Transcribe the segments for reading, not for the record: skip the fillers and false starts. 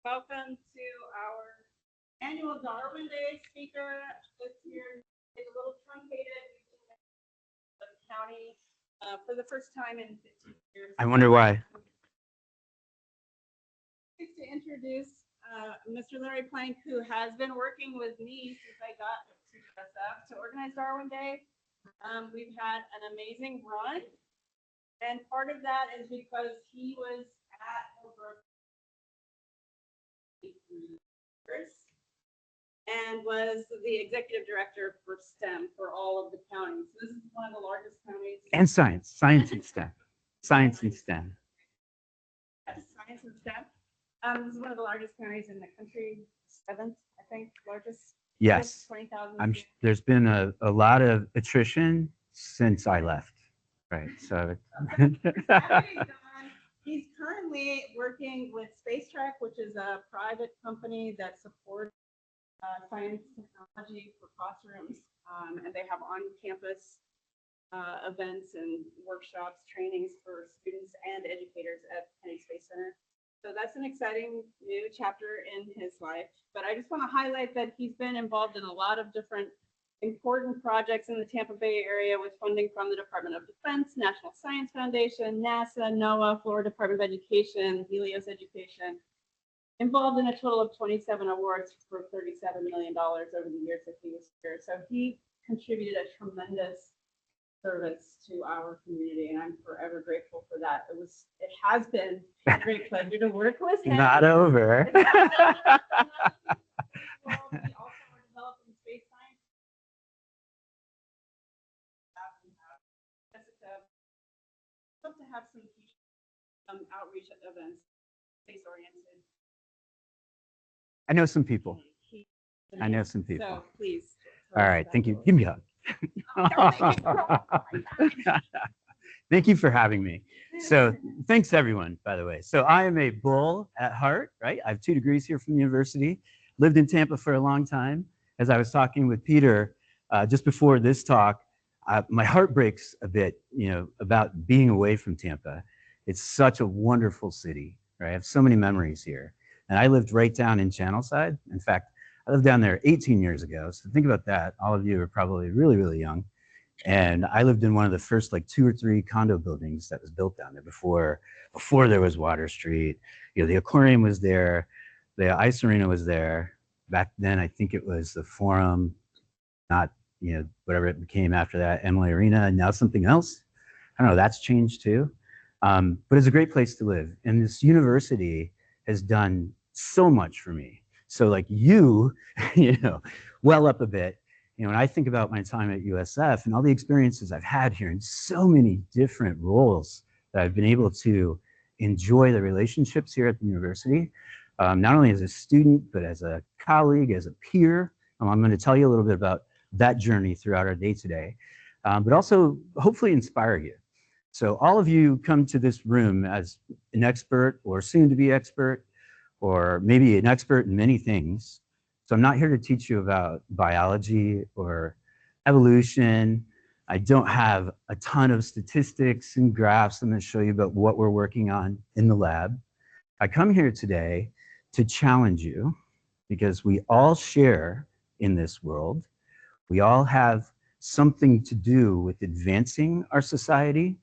Welcome to our annual Darwin Day speaker. This year is a little truncated. The county for the first time in 15 years. I wonder why. To introduce Mr. Larry Plank, who has been working with me since I got to USF to organize Darwin Day. We've had an amazing run, and part of that is because he was at over and was the executive director for STEM for all of the counties. So this is one of the largest counties. And science and STEM. Science and STEM. Yes, science and STEM. This is one of the largest counties in the country, seventh, I think, largest. Yes. 20,000. There's been a lot of attrition since I left, right? So. He's currently working with Space Track, which is a private company that supports science technology for classrooms, and they have on-campus events and workshops, trainings for students and educators at Kennedy Space Center. So that's an exciting new chapter in his life. But I just want to highlight that he's been involved in a lot of different important projects in the Tampa Bay area with funding from the Department of Defense, National Science Foundation, NASA, NOAA, Florida Department of Education, Helios Education, involved in a total of 27 awards for $37 million over the years that he was here. So he contributed a tremendous service to our community, and I'm forever grateful for that. It has been a great pleasure to work with him. Not over. We also are developing space science. Hope to have some outreach events, space oriented. I know some people. I know some people. So please. All right. Thank you. Give me a hug. Thank you for having me. So thanks everyone, by the way. So I am a bull at heart, right? I have 2 degrees here from the university, lived in Tampa for a long time. As I was talking with Peter just before this talk, my heart breaks a bit, about being away from Tampa. It's such a wonderful city, right? I have so many memories here. And I lived right down in Channelside. In fact, I lived down there 18 years ago. So think about that. All of you are probably really, really young. And I lived in one of the first 2 or 3 condo buildings that was built down there before there was Water Street. The aquarium was there. The ice arena was there. Back then, I think it was the Forum, not, whatever it became after that, Emily Arena, and now something else. I don't know, that's changed too. But it's a great place to live. And this university has done so much for me. So well up a bit, when I think about my time at USF and all the experiences I've had here in so many different roles that I've been able to enjoy the relationships here at the university, not only as a student, but as a colleague, as a peer. I'm going to tell you a little bit about that journey throughout our day today, but also hopefully inspire you. So all of you come to this room as an expert or soon to be expert, or maybe an expert in many things. So I'm not here to teach you about biology or evolution. I don't have a ton of statistics and graphs I'm going to show you about what we're working on in the lab. I come here today to challenge you because we all share in this world. We all have something to do with advancing our society,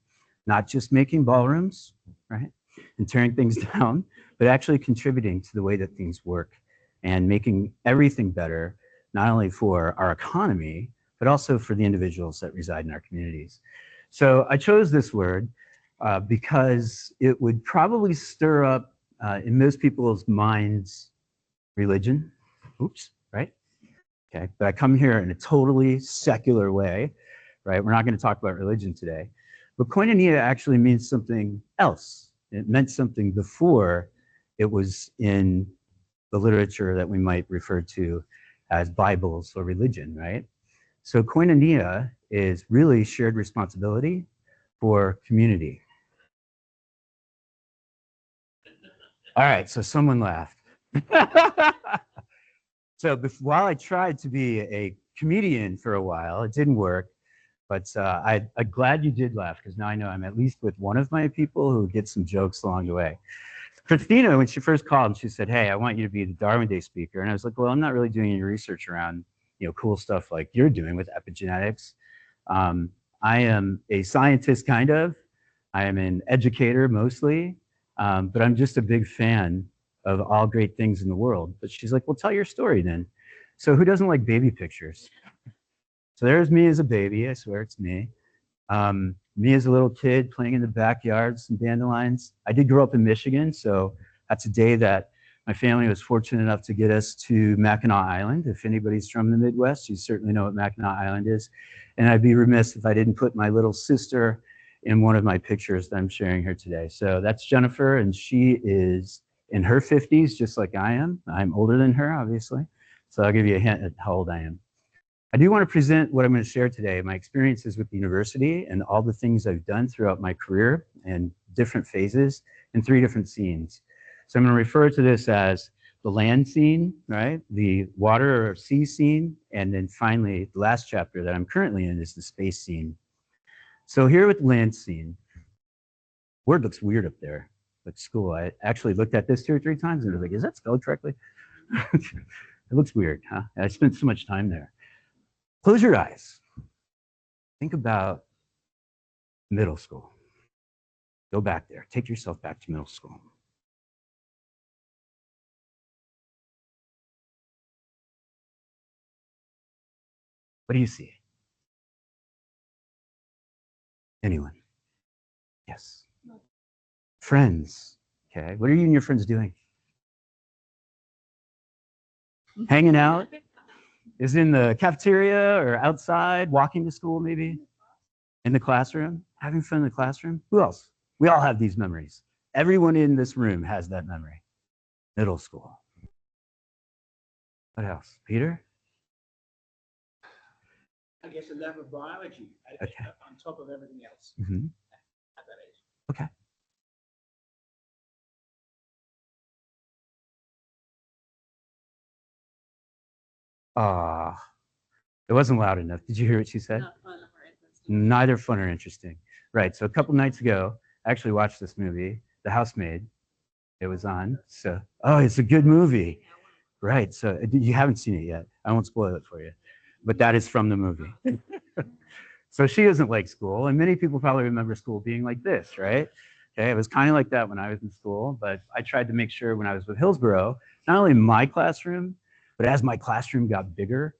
not just making ballrooms, right, and tearing things down, but actually contributing to the way that things work and making everything better, not only for our economy, but also for the individuals that reside in our communities. So I chose this word because it would probably stir up in most people's minds religion. Oops, right? Okay, but I come here in a totally secular way, right? We're not going to talk about religion today. But koinonia actually means something else. It meant something before it was in the literature that we might refer to as Bibles or religion, right? So koinonia is really shared responsibility for community. All right, so someone laughed. So while I tried to be a comedian for a while, it didn't work. But I'm glad you did laugh, because now I know I'm at least with one of my people who gets some jokes along the way. Christina, when she first called, she said, "Hey, I want you to be the Darwin Day speaker." And I was like, "Well, I'm not really doing any research around, cool stuff like you're doing with epigenetics. Um, I am a scientist, kind of. I am an educator mostly, but I'm just a big fan of all great things in the world." But she's like, "Well, tell your story then." So who doesn't like baby pictures? So there's me as a baby. I swear it's me. Me as a little kid playing in the backyard, some dandelions. I did grow up in Michigan, so that's a day that my family was fortunate enough to get us to Mackinac Island. If anybody's from the Midwest, you certainly know what Mackinac Island is. And I'd be remiss if I didn't put my little sister in one of my pictures that I'm sharing here today. So that's Jennifer, and she is in her 50s, just like I am. I'm older than her, obviously. So I'll give you a hint at how old I am. I do want to present what I'm going to share today, my experiences with the university and all the things I've done throughout my career and different phases in 3 different scenes. So I'm going to refer to this as the land scene, right? The water or sea scene, and then finally the last chapter that I'm currently in is the space scene. So here with the land scene, word looks weird up there at school. I actually looked at this 2 or 3 times and was like, is that spelled correctly? It looks weird, huh? I spent so much time there. Close your eyes. Think about middle school. Go back there. Take yourself back to middle school. What do you see? Anyone? Yes. Friends. Okay. What are you and your friends doing? Hanging out? Is it in the cafeteria or outside, walking to school maybe? In the classroom? Having fun in the classroom? Who else? We all have these memories. Everyone in this room has that memory. Middle school. What else? Peter? I guess a love of biology Okay. on top of everything else Mm-hmm. at that age. Okay. It wasn't loud enough. Did you hear what she said? Not fun or interesting. Neither fun or interesting. Right. So a couple nights ago, I actually watched this movie, The Housemaid. It was on. So, oh, it's a good movie. Right. So you haven't seen it yet. I won't spoil it for you, but that is from the movie. So she doesn't like school, and many people probably remember school being like this, right? Okay, it was kind of like that when I was in school, but I tried to make sure when I was with Hillsborough, not only my classroom, but as my classroom got bigger,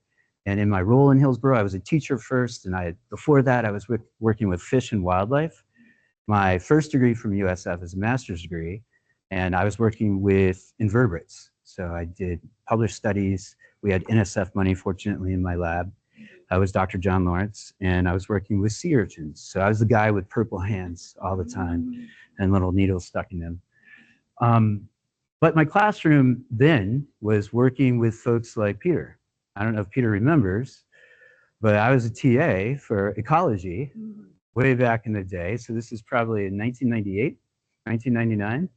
and in my role in Hillsborough, I was a teacher first, and before that, I was working with fish and wildlife. My first degree from USF is a master's degree, and I was working with invertebrates. So I did published studies. We had NSF money, fortunately, in my lab. I was Dr. John Lawrence, and I was working with sea urchins. So I was the guy with purple hands all the time and little needles stuck in them. But my classroom then was working with folks like Peter. I don't know if Peter remembers, but I was a TA for ecology way back in the day. So this is probably in 1998, 1999.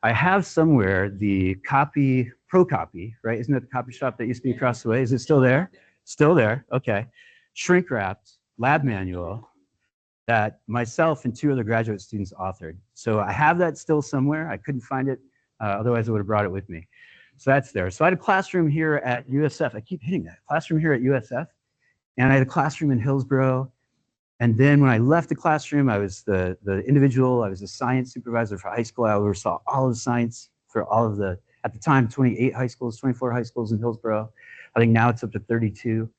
I have somewhere the copy, pro copy, right? Isn't that the copy shop that used to be across the way? Is it still there? Still there, okay. Shrink wrapped lab manual that myself and 2 other graduate students authored. So I have that still somewhere. I couldn't find it, otherwise I would have brought it with me. So that's there. So I had a classroom here at USF. I keep hitting that. Classroom here at USF. And I had a classroom in Hillsborough. And then when I left the classroom, I was the individual, I was the science supervisor for high school. I oversaw all of the science for all of the, at the time, 28 high schools, 24 high schools in Hillsborough. I think now it's up to 32.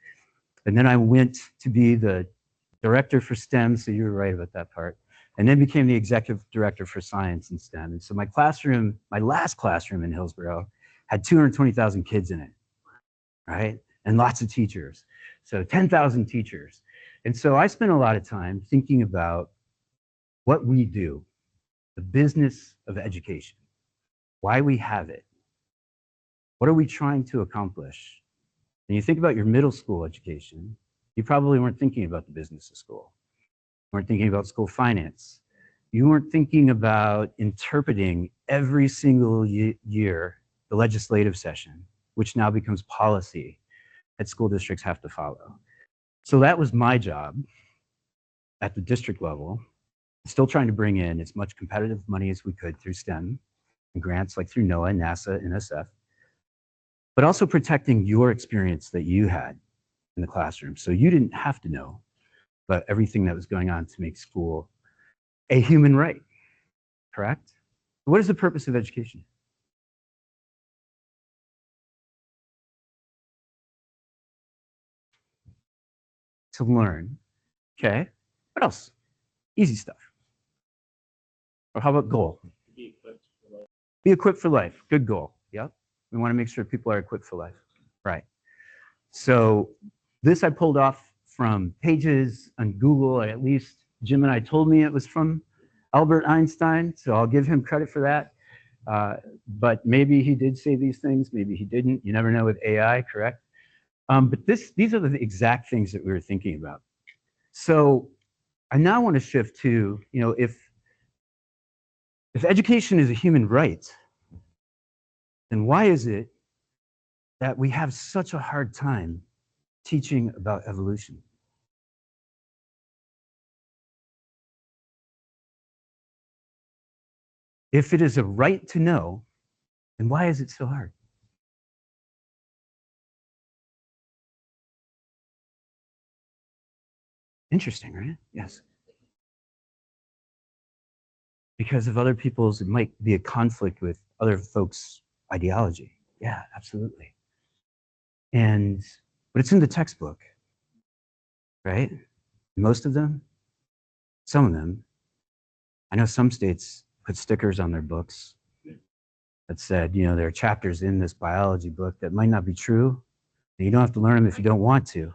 And then I went to be the director for STEM, so you were right about that part, and then became the executive director for science and STEM. And so my classroom, my last classroom in Hillsborough, had 220,000 kids in it, right? And lots of teachers. So 10,000 teachers. And so I spent a lot of time thinking about what we do, the business of education, why we have it, what are we trying to accomplish? When you think about your middle school education, you probably weren't thinking about the business of school. You weren't thinking about school finance. You weren't thinking about interpreting every single year the legislative session, which now becomes policy that school districts have to follow. So that was my job at the district level, still trying to bring in as much competitive money as we could through STEM, and grants like through NOAA, NASA, NSF, but also protecting your experience that you had in the classroom. So you didn't have to know about everything that was going on to make school a human right, correct? What is the purpose of education? To learn, okay? What else? Easy stuff. Or how about goal? Be equipped for life. Be equipped for life. Good goal. Yep. We want to make sure people are equipped for life. Right. So this I pulled off from pages on Google. At least Jim and I told me it was from Albert Einstein, so I'll give him credit for that. But maybe he did say these things, maybe he didn't. You never know with AI, correct? But these are the exact things that we were thinking about. So I now want to shift to, if education is a human right, then why is it that we have such a hard time teaching about evolution? If it is a right to know, then why is it so hard? Interesting, right? Yes. Because of other people's, it might be a conflict with other folks' ideology. Yeah, absolutely. But it's in the textbook, right? Most of them, some of them. I know some states put stickers on their books that said, there are chapters in this biology book that might not be true, and you don't have to learn them if you don't want to.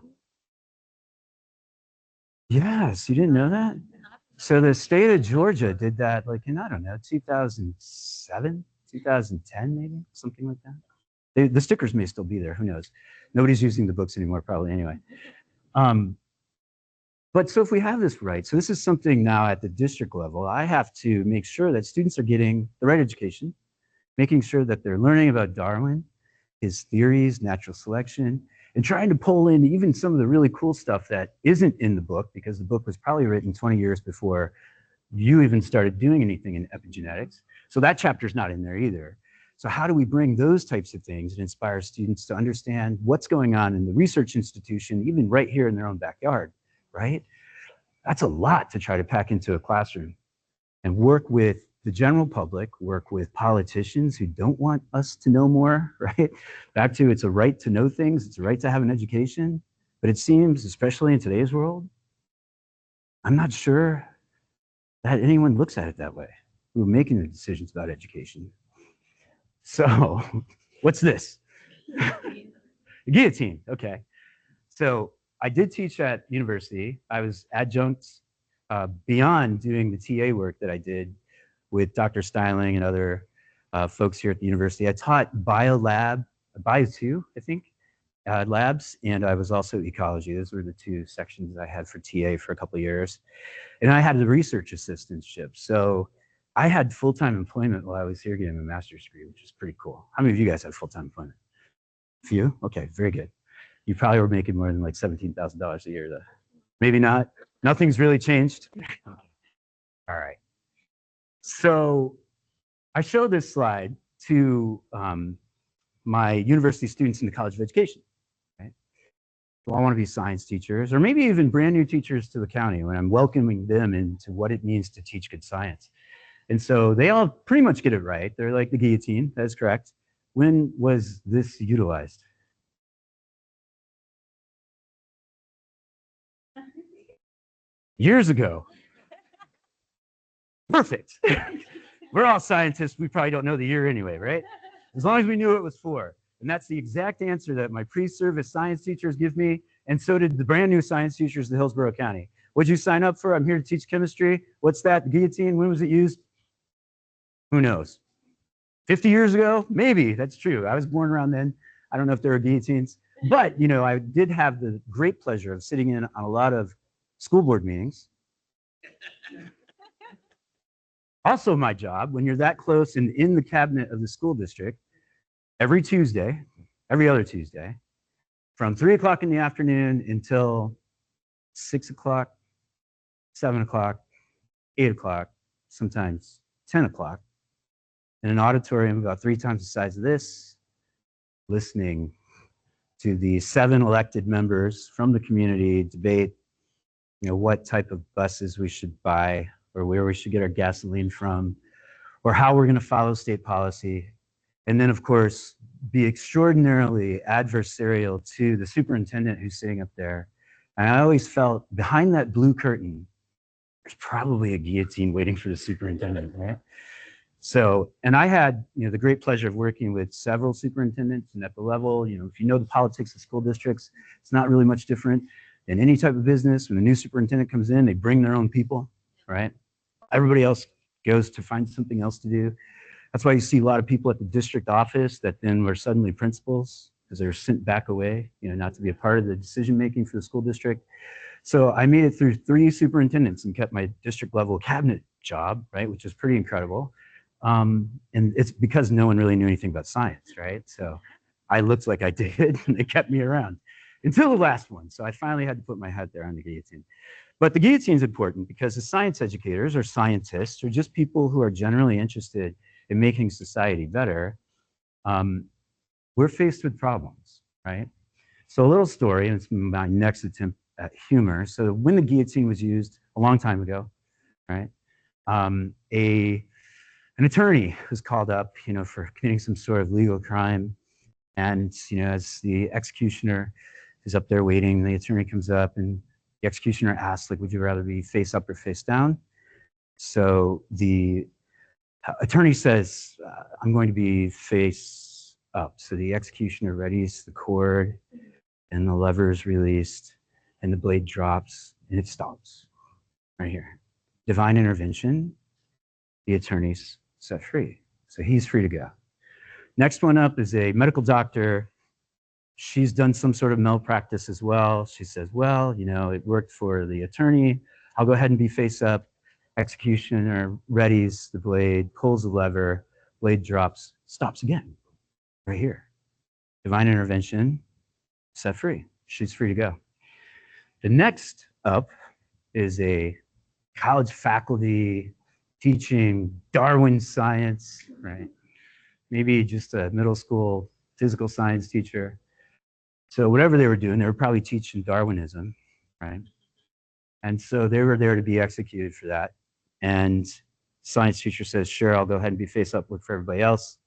Yes, you didn't know that? So the state of Georgia did that like in, I don't know, 2007, 2010 maybe, something like that. The stickers may still be there, who knows? Nobody's using the books anymore probably anyway. But so if we have this right, so this is something now at the district level, I have to make sure that students are getting the right education, making sure that they're learning about Darwin, his theories, natural selection, and trying to pull in even some of the really cool stuff that isn't in the book, because the book was probably written 20 years before you even started doing anything in epigenetics. So that chapter's not in there either. So how do we bring those types of things and inspire students to understand what's going on in the research institution, even right here in their own backyard, right? That's a lot to try to pack into a classroom, and work with the general public, work with politicians who don't want us to know more, right? Back to, it's a right to know things, it's a right to have an education, but it seems, especially in today's world, I'm not sure that anyone looks at it that way, who are making the decisions about education. So, what's this? Guillotine, okay. So I did teach at university. I was adjunct beyond doing the TA work that I did with Dr. Styling and other folks here at the university. I taught Bio 2, I think, labs, and I was also ecology. Those were the two sections I had for TA for a couple of years. And I had the research assistantship. So I had full-time employment while I was here getting a master's degree, which is pretty cool. How many of you guys have full-time employment? A few? Okay, very good. You probably were making more than like $17,000 a year though. Maybe not. Nothing's really changed. All right. So I showed this slide to my university students in the College of Education. Right? So I want to be science teachers, or maybe even brand new teachers to the county when I'm welcoming them into what it means to teach good science. And so they all pretty much get it right. They're like the guillotine, that's correct. When was this utilized? Years ago. Perfect. We're all scientists. We probably don't know the year anyway, right? As long as we knew it was for. And that's the exact answer that my pre-service science teachers give me, and so did the brand new science teachers in Hillsborough County. What'd you sign up for? I'm here to teach chemistry. What's that? The guillotine? When was it used? Who knows? 50 years ago? Maybe. That's true. I was born around then. I don't know if there were guillotines. But, I did have the great pleasure of sitting in on a lot of school board meetings. Also my job, when you're that close and in the cabinet of the school district, every other Tuesday, from 3 o'clock in the afternoon until 6 o'clock, 7 o'clock, 8 o'clock, sometimes 10 o'clock, in an auditorium about 3 times the size of this, listening to the 7 elected members from the community debate, what type of buses we should buy, or where we should get our gasoline from, or how we're going to follow state policy. And then, of course, be extraordinarily adversarial to the superintendent who's sitting up there. And I always felt behind that blue curtain, there's probably a guillotine waiting for the superintendent, right? So, and I had, the great pleasure of working with several superintendents, and at the level, if you know the politics of school districts, it's not really much different than any type of business. When a new superintendent comes in, they bring their own people, right? Everybody else goes to find something else to do. That's why you see a lot of people at the district office that then were suddenly principals because they were sent back away, not to be a part of the decision-making for the school district. So I made it through 3 superintendents and kept my district level cabinet job, right, which is pretty incredible. And it's because no one really knew anything about science, right? So I looked like I did, and they kept me around until the last one. So I finally had to put my head there on the guillotine. But the guillotine is important because the science educators or scientists are just people who are generally interested in making society better. We're faced with problems, right? So a little story, and it's my next attempt at humor. So when the guillotine was used a long time ago, right? An attorney was called up, for committing some sort of legal crime. And, as the executioner is up there waiting, the attorney comes up and the executioner asks, like, would you rather be face up or face down? So the attorney says, I'm going to be face up. So the executioner readies the cord and the lever is released and the blade drops and it stops right here. Divine intervention, the attorney's set free. So he's free to go. Next one up is a medical doctor. She's done some sort of malpractice as well. She says, well, it worked for the attorney. I'll go ahead and be face up. Executioner readies the blade, pulls the lever, blade drops, stops again, right here. Divine intervention, set free. She's free to go. The next up is a college faculty teaching Darwin science, right? Maybe just a middle school physical science teacher. So whatever they were doing, they were probably teaching Darwinism, right? And so they were there to be executed for that. And science teacher says, sure, I'll go ahead and be face up, look for everybody else.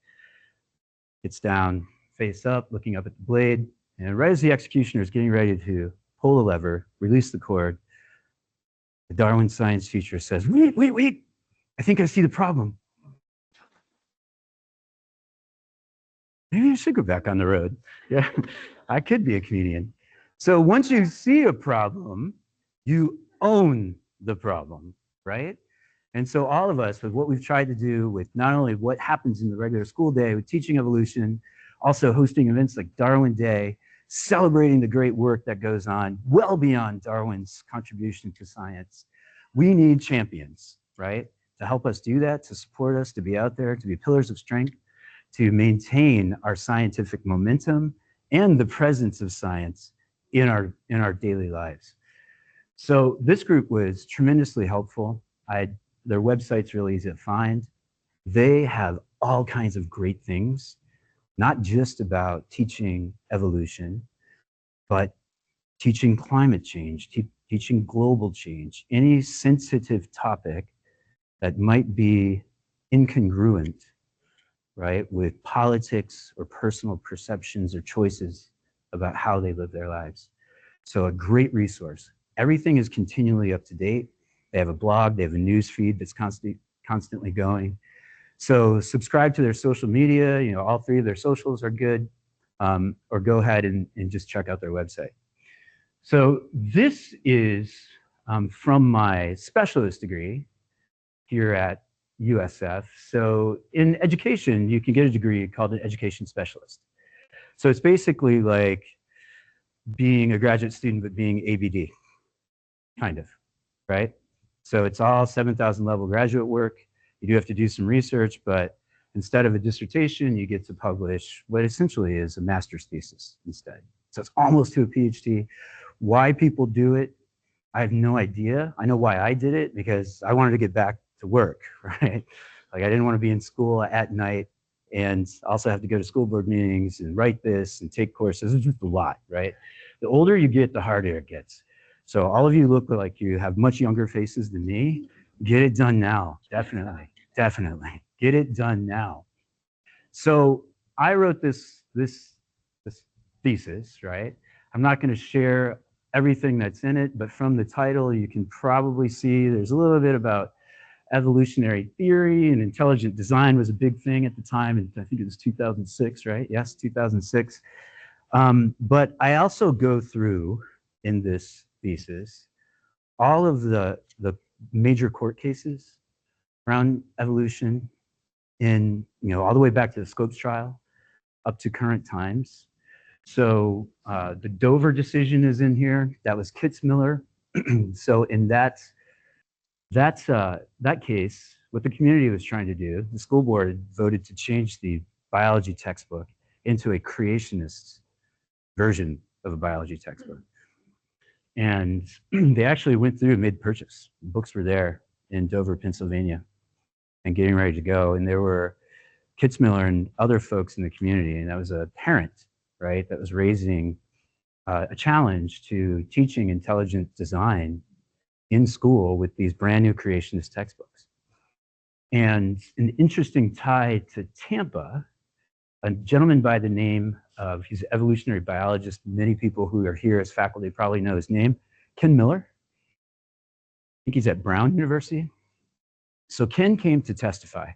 Gets down, face up, looking up at the blade. And right as the executioner is getting ready to pull the lever, release the cord, the Darwin science teacher says, wait, I think I see the problem. Maybe I should go back on the road. Yeah, I could be a comedian. So once you see a problem, you own the problem, right? And so all of us, with what we've tried to do with not only what happens in the regular school day with teaching evolution, also hosting events like Darwin Day, celebrating the great work that goes on well beyond Darwin's contribution to science. We need champions, right? To help us do that, to support us, to be out there, to be pillars of strength, to maintain our scientific momentum and the presence of science in our daily lives. So this group was tremendously helpful. Their website's really easy to find. They have all kinds of great things, not just about teaching evolution, but teaching climate change, teaching global change, any sensitive topic that might be incongruent, right, with politics or personal perceptions or choices about how they live their lives. So a great resource. Everything is continually up to date. They have a blog, they have a news feed that's constantly going. So subscribe to their social media, all 3 of their socials are good, or go ahead and just check out their website. So this is from my specialist degree here at USF. So in education, you can get a degree called an education specialist. So it's basically like being a graduate student, but being ABD, kind of, right? So it's all 7,000 level graduate work. You do have to do some research, but instead of a dissertation, you get to publish what essentially is a master's thesis instead. So it's almost to a PhD. Why people do it, I have no idea. I know why I did it, because I wanted to get back to work, right? Like I didn't want to be in school at night and also have to go to school board meetings and write this and take courses. It's just a lot, right? The older you get, the harder it gets. So all of you look like you have much younger faces than me. Get it done now, definitely, definitely. Get it done now. So I wrote this thesis, right? I'm not going to share everything that's in it, but from the title, you can probably see there's a little bit about evolutionary theory, and intelligent design was a big thing at the time, and I think it was 2006, right? Yes, 2006. But I also go through in this thesis all of the major court cases around evolution in, all the way back to the Scopes trial up to current times. So the Dover decision is in here. That was Kitzmiller. So in that case, what the community was trying to do, the school board voted to change the biology textbook into a creationist version of a biology textbook. And they actually went through and made the purchase. Books were there in Dover, Pennsylvania, and getting ready to go. And there were Kitzmiller and other folks in the community, and that was a parent, right, that was raising a challenge to teaching intelligent design in school with these brand new creationist textbooks. And an interesting tie to Tampa, a gentleman by the name of, he's an evolutionary biologist. Many people who are here as faculty probably know his name, Ken Miller. I think he's at Brown University. So Ken came to testify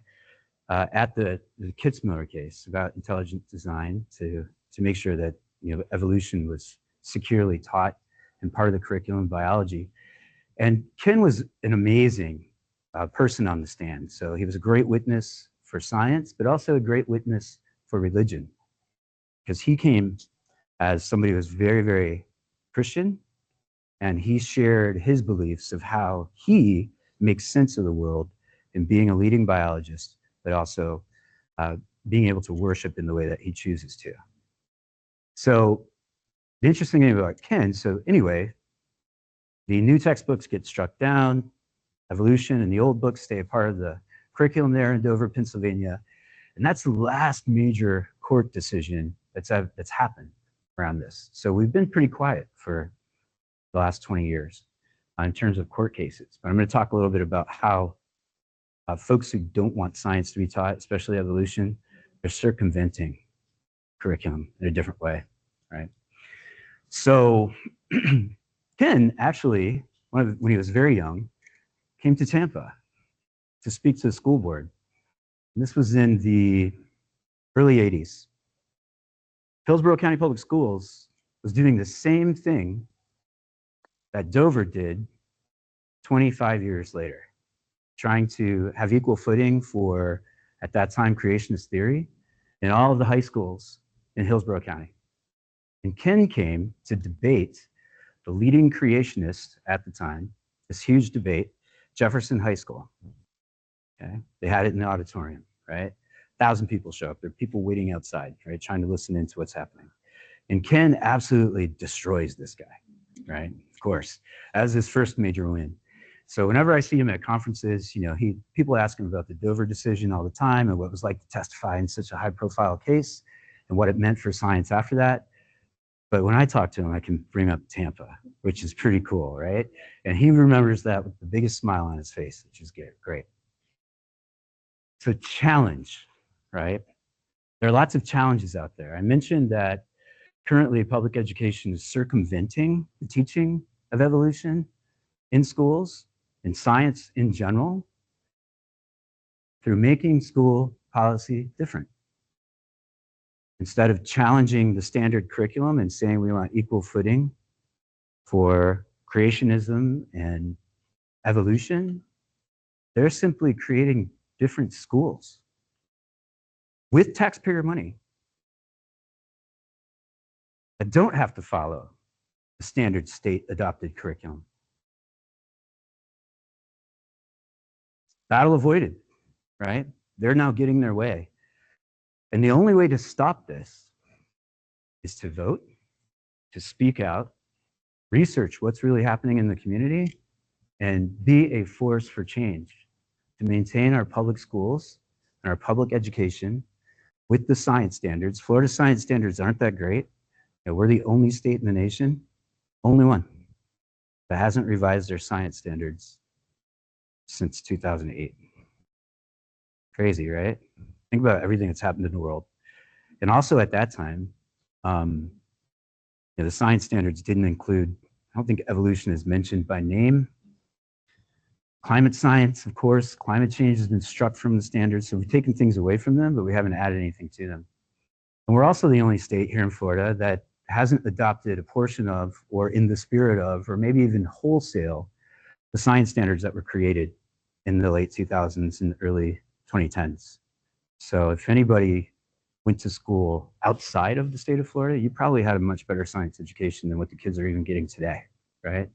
at the Kitzmiller case about intelligent design to make sure that evolution was securely taught and part of the curriculum in biology. And Ken was an amazing person on the stand. So he was a great witness for science, but also a great witness for religion, because he came as somebody who was very, very Christian, and he shared his beliefs of how he makes sense of the world in being a leading biologist, but also being able to worship in the way that he chooses to. So the interesting thing about Ken, so anyway, the new textbooks get struck down, evolution and the old books stay a part of the curriculum there in Dover, Pennsylvania. And that's the last major court decision that's happened around this. So we've been pretty quiet for the last 20 years in terms of court cases. But I'm going to talk a little bit about how folks who don't want science to be taught, especially evolution, they're circumventing curriculum in a different way, right? So Ken actually, when he was very young, came to Tampa to speak to the school board. And this was in the early 80s. Hillsborough County Public Schools was doing the same thing that Dover did 25 years later, trying to have equal footing for, at that time, creationist theory in all of the high schools in Hillsborough County. And Ken came to debate the leading creationist at the time, this huge debate, Jefferson High School. Okay, they had it in the auditorium, right? 1,000 people show up. There are people waiting outside, right, trying to listen into what's happening. And Ken absolutely destroys this guy, right? Of course, as his first major win. So whenever I see him at conferences, people ask him about the Dover decision all the time and what it was like to testify in such a high-profile case and what it meant for science after that. But when I talk to him, I can bring up Tampa, which is pretty cool, right? And he remembers that with the biggest smile on his face, which is great. So challenge, right? There are lots of challenges out there. I mentioned that currently public education is circumventing the teaching of evolution in schools, in science in general, through making school policy different. Instead of challenging the standard curriculum and saying we want equal footing for creationism and evolution, they're simply creating different schools with taxpayer money that don't have to follow the standard state adopted curriculum. Battle avoided, right? They're now getting their way. And the only way to stop this is to vote, to speak out, research what's really happening in the community, and be a force for change. to maintain our public schools and our public education with the science standards. Florida science standards aren't that great. You know, we're the only state in the nation, only one, that hasn't revised their science standards since 2008. Crazy, right? Think about everything that's happened in the world. And also at that time, the science standards didn't include, I don't think evolution is mentioned by name. Climate science, of course, climate change has been struck from the standards, so we've taken things away from them, but we haven't added anything to them. And we're also the only state here in Florida that hasn't adopted a portion of, or in the spirit of, or maybe even wholesale, the science standards that were created in the late 2000s and early 2010s. So if anybody went to school outside of the state of Florida, you probably had a much better science education than what the kids are even getting today, right?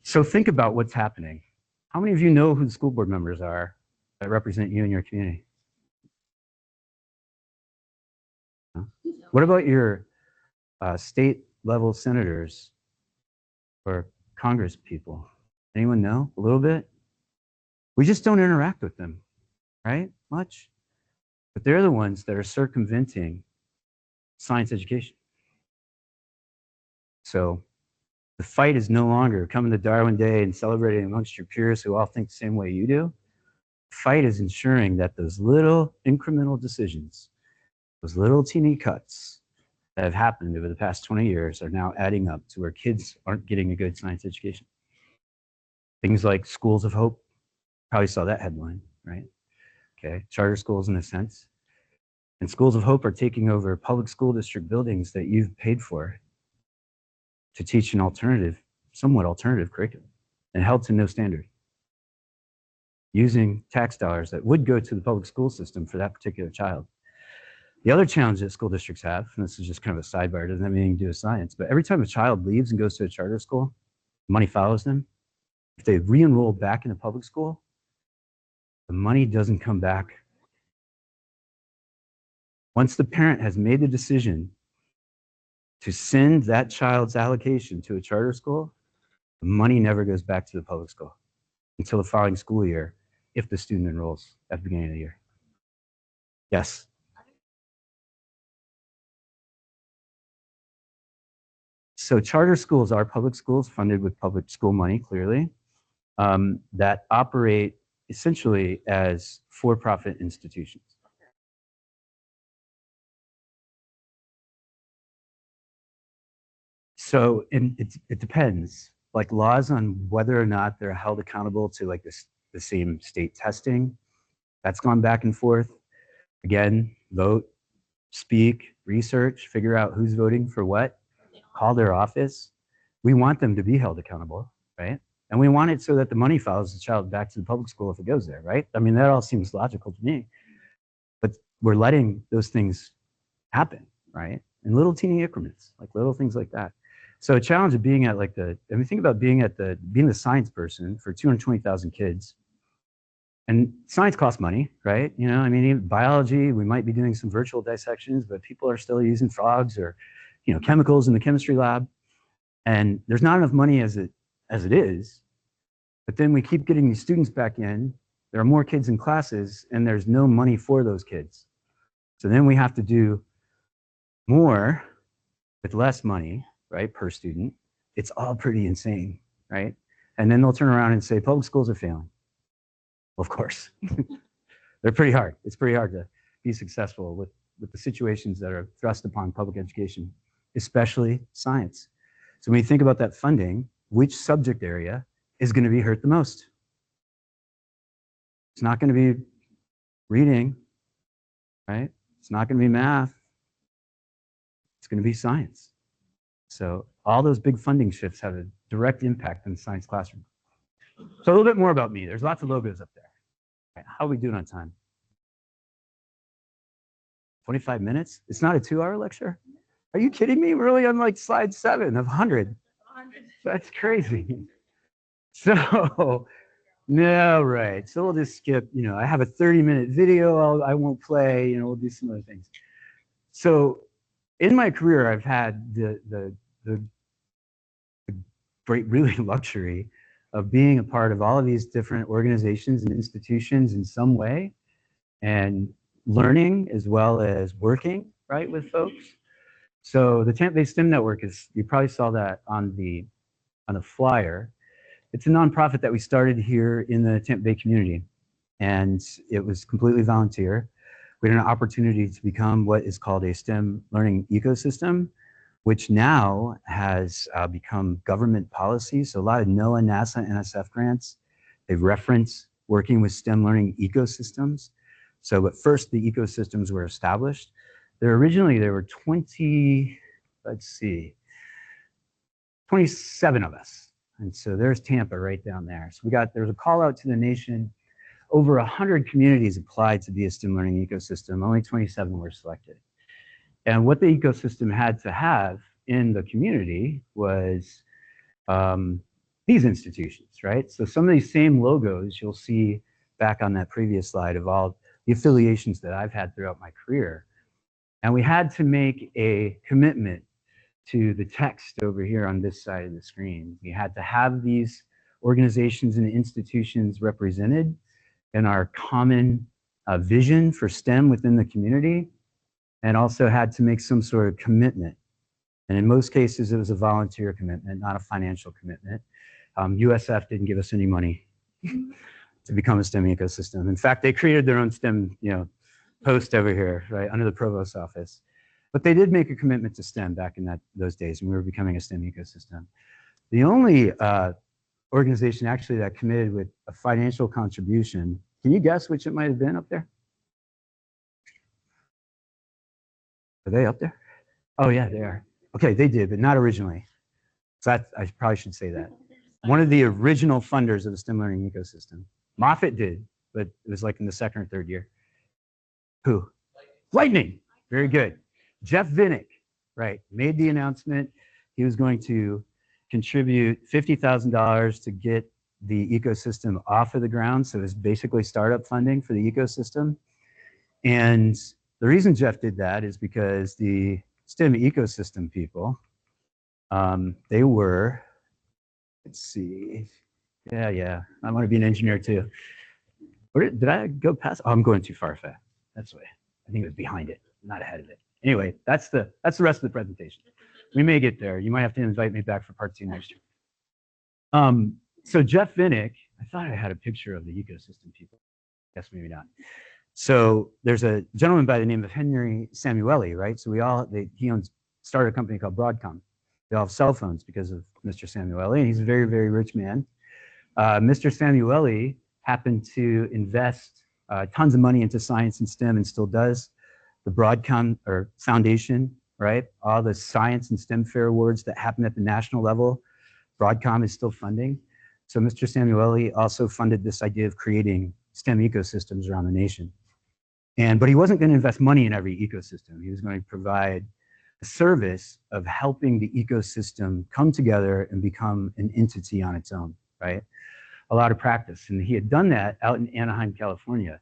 So think about what's happening. How many of you know who the school board members are that represent you in your community? Huh? What about your state level senators or Congress people? Anyone know a little bit? We just don't interact with them, right? Much. But they're the ones that are circumventing science education. So the fight is no longer coming to Darwin Day and celebrating amongst your peers who all think the same way you do. The fight is ensuring that those little incremental decisions, those little teeny cuts that have happened over the past 20 years are now adding up to where kids aren't getting a good science education. Things like schools of hope, probably saw that headline, right? Okay, charter schools in a sense. And schools of hope are taking over public school district buildings that you've paid for to teach an alternative, somewhat alternative curriculum and held to no standard, using tax dollars that would go to the public school system for that particular child. The other challenge that school districts have, and this is just kind of a sidebar, doesn't have anything to do with science, but every time a child leaves and goes to a charter school, money follows them. If they re-enroll back into public school, the money doesn't come back. Once the parent has made the decision to send that child's allocation to a charter school, the money never goes back to the public school until the following school year, if the student enrolls at the beginning of the year. Yes? So charter schools are public schools funded with public school money, clearly, that operate essentially as for-profit institutions. So it depends, like laws on whether or not they're held accountable to like the same state testing. That's gone back and forth. Again, vote, speak, research, figure out who's voting for what, call their office. We want them to be held accountable, right? And we want it so that the money follows the child back to the public school if it goes there, right? I mean, that all seems logical to me. But we're letting those things happen, right? In little teeny increments, like little things like that. So a challenge of being at like think about being the science person for 220,000 kids. And science costs money, right? You know, I mean, even biology, we might be doing some virtual dissections, but people are still using frogs or, you know, chemicals in the chemistry lab. And there's not enough money as it is. But then we keep getting these students back in. There are more kids in classes, and there's no money for those kids. So then we have to do more with less money, right, per student. It's all pretty insane, right? And then they'll turn around and say, public schools are failing. Well, of course. They're pretty hard. It's pretty hard to be successful with the situations that are thrust upon public education, especially science. So when you think about that funding, which subject area is going to be hurt the most? It's not going to be reading, right? It's not going to be math. It's going to be science. So all those big funding shifts have a direct impact on the science classroom. So a little bit more about me. There's lots of logos up there. Right, how are we doing on time? 25 minutes? It's not a 2-hour lecture? Are you kidding me? We're only on like slide 7 of 100. That's crazy. So, no, right. So we'll just skip, you know, I have a 30-minute video I won't play, you know, we'll do some other things. So in my career, I've had the great, really luxury of being a part of all of these different organizations and institutions in some way, and learning as well as working, right, with folks. So the Tampa Bay STEM Network is, you probably saw that on the flyer. It's a nonprofit that we started here in the Tampa Bay community, and it was completely volunteer. We had an opportunity to become what is called a STEM learning ecosystem, which now has become government policy. So a lot of NOAA, NASA, NSF grants, they reference working with STEM learning ecosystems. So at first the ecosystems were established. There were 20, let's see, 27 of us. And so there's Tampa right down there. So there's a call out to the nation. Over 100 communities applied to be a STEM learning ecosystem. Only 27 were selected. And what the ecosystem had to have in the community was these institutions, right? So some of these same logos you'll see back on that previous slide of all the affiliations that I've had throughout my career. And we had to make a commitment to the text over here on this side of the screen. We had to have these organizations and institutions represented in our common vision for STEM within the community, and also had to make some sort of commitment. And in most cases, it was a volunteer commitment, not a financial commitment. USF didn't give us any money to become a STEM ecosystem. In fact, they created their own STEM, post over here, right, under the provost's office. But they did make a commitment to STEM back in those days when we were becoming a STEM ecosystem. The only organization actually that committed with a financial contribution, can you guess which it might have been up there? Are they up there? Oh yeah, they are. Okay, they did, but not originally. So I probably should say that. One of the original funders of the STEM learning ecosystem. Moffitt did, but it was like in the second or third year. Who? Lightning. Very good. Jeff Vinnick, right, made the announcement. He was going to contribute $50,000 to get the ecosystem off of the ground. So it was basically startup funding for the ecosystem. And the reason Jeff did that is because the STEM ecosystem people, they were, let's see, yeah, I want to be an engineer too. Did I go past? Oh, I'm going too far fast. That's the way. I think it was behind it, not ahead of it. Anyway, that's the rest of the presentation. We may get there. You might have to invite me back for part 2 next year. So Jeff Vinnick, I thought I had a picture of the ecosystem people. Guess maybe not. So there's a gentleman by the name of Henry Samueli, right? So he started a company called Broadcom. They all have cell phones because of Mr. Samueli, and he's a very, very rich man. Mr. Samueli happened to invest tons of money into science and STEM, and still does. The Broadcom Foundation, right? All the science and STEM fair awards that happen at the national level, Broadcom is still funding. So Mr. Samueli also funded this idea of creating STEM ecosystems around the nation. But he wasn't going to invest money in every ecosystem. He was going to provide a service of helping the ecosystem come together and become an entity on its own, right? A lot of practice. And he had done that out in Anaheim, California,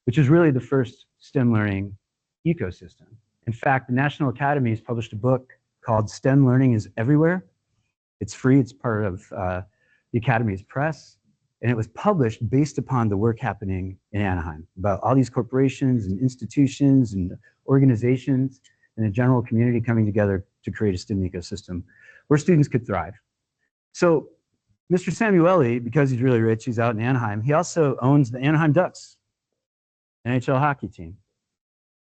which is really the first STEM learning ecosystem. In fact, the National Academies published a book called STEM Learning is Everywhere. It's free. It's part of the Academy's press. And it was published based upon the work happening in Anaheim about all these corporations and institutions and organizations and the general community coming together to create a STEM ecosystem where students could thrive. So Mr. Samueli, because he's really rich, he's out in Anaheim, he also owns the Anaheim Ducks, NHL hockey team.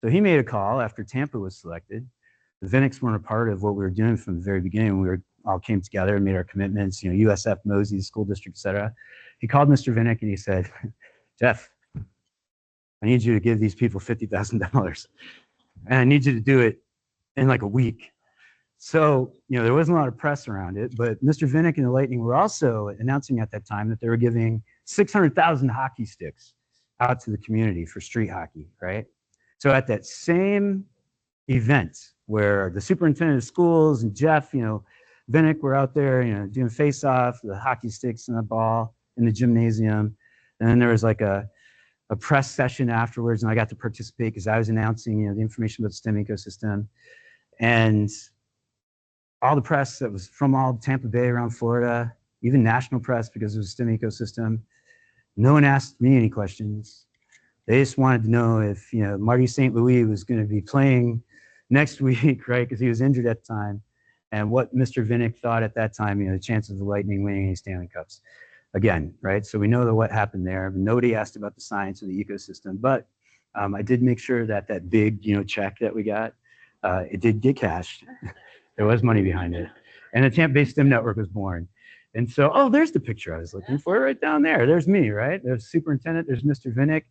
So he made a call after Tampa was selected. The Vinnicks weren't a part of what we were doing from the very beginning. We all came together and made our commitments, USF, Mosey, school district, et cetera. He called Mr. Vinnick and he said, Jeff, I need you to give these people $50,000. And I need you to do it in like a week. So, there wasn't a lot of press around it, but Mr. Vinnick and the Lightning were also announcing at that time that they were giving 600,000 hockey sticks out to the community for street hockey, right? So at that same event where the superintendent of schools and Jeff, Vinnick were out there, doing face-off, the hockey sticks and the ball in the gymnasium. And then there was like a press session afterwards, and I got to participate because I was announcing, the information about the STEM ecosystem. And all the press that was from all Tampa Bay around Florida, even national press because it was a STEM ecosystem. No one asked me any questions. They just wanted to know if, Marty St. Louis was going to be playing next week, right? Because he was injured at the time. And what Mr. Vinnick thought at that time, the chances of the Lightning winning any Stanley Cups. Again, right? So we know that what happened there. Nobody asked about the science of the ecosystem, but I did make sure that that big, check that we got, it did get cashed. There was money behind it. And the Tampa Bay STEM Network was born. And so, oh, there's the picture I was looking for right down there. There's me, right? There's superintendent. There's Mr. Vinnick.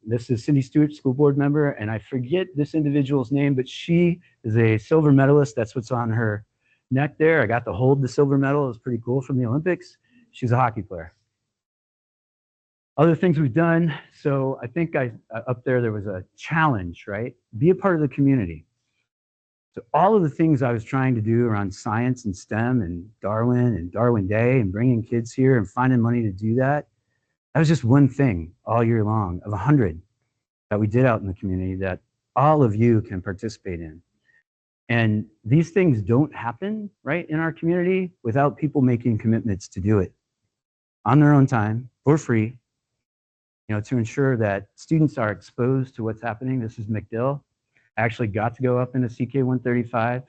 This is Cindy Stewart, school board member, and I forget this individual's name, but she is a silver medalist. That's what's on her neck there. I got to hold the silver medal. It was pretty cool from the Olympics. She's a hockey player. Other things we've done. So I think up there was a challenge, right? Be a part of the community. So all of the things I was trying to do around science and STEM and Darwin Day and bringing kids here and finding money to do that, that was just one thing all year long of 100 that we did out in the community that all of you can participate in. And these things don't happen, right, in our community without people making commitments to do it on their own time for free, to ensure that students are exposed to what's happening. This is McDill. I actually got to go up in a CK-135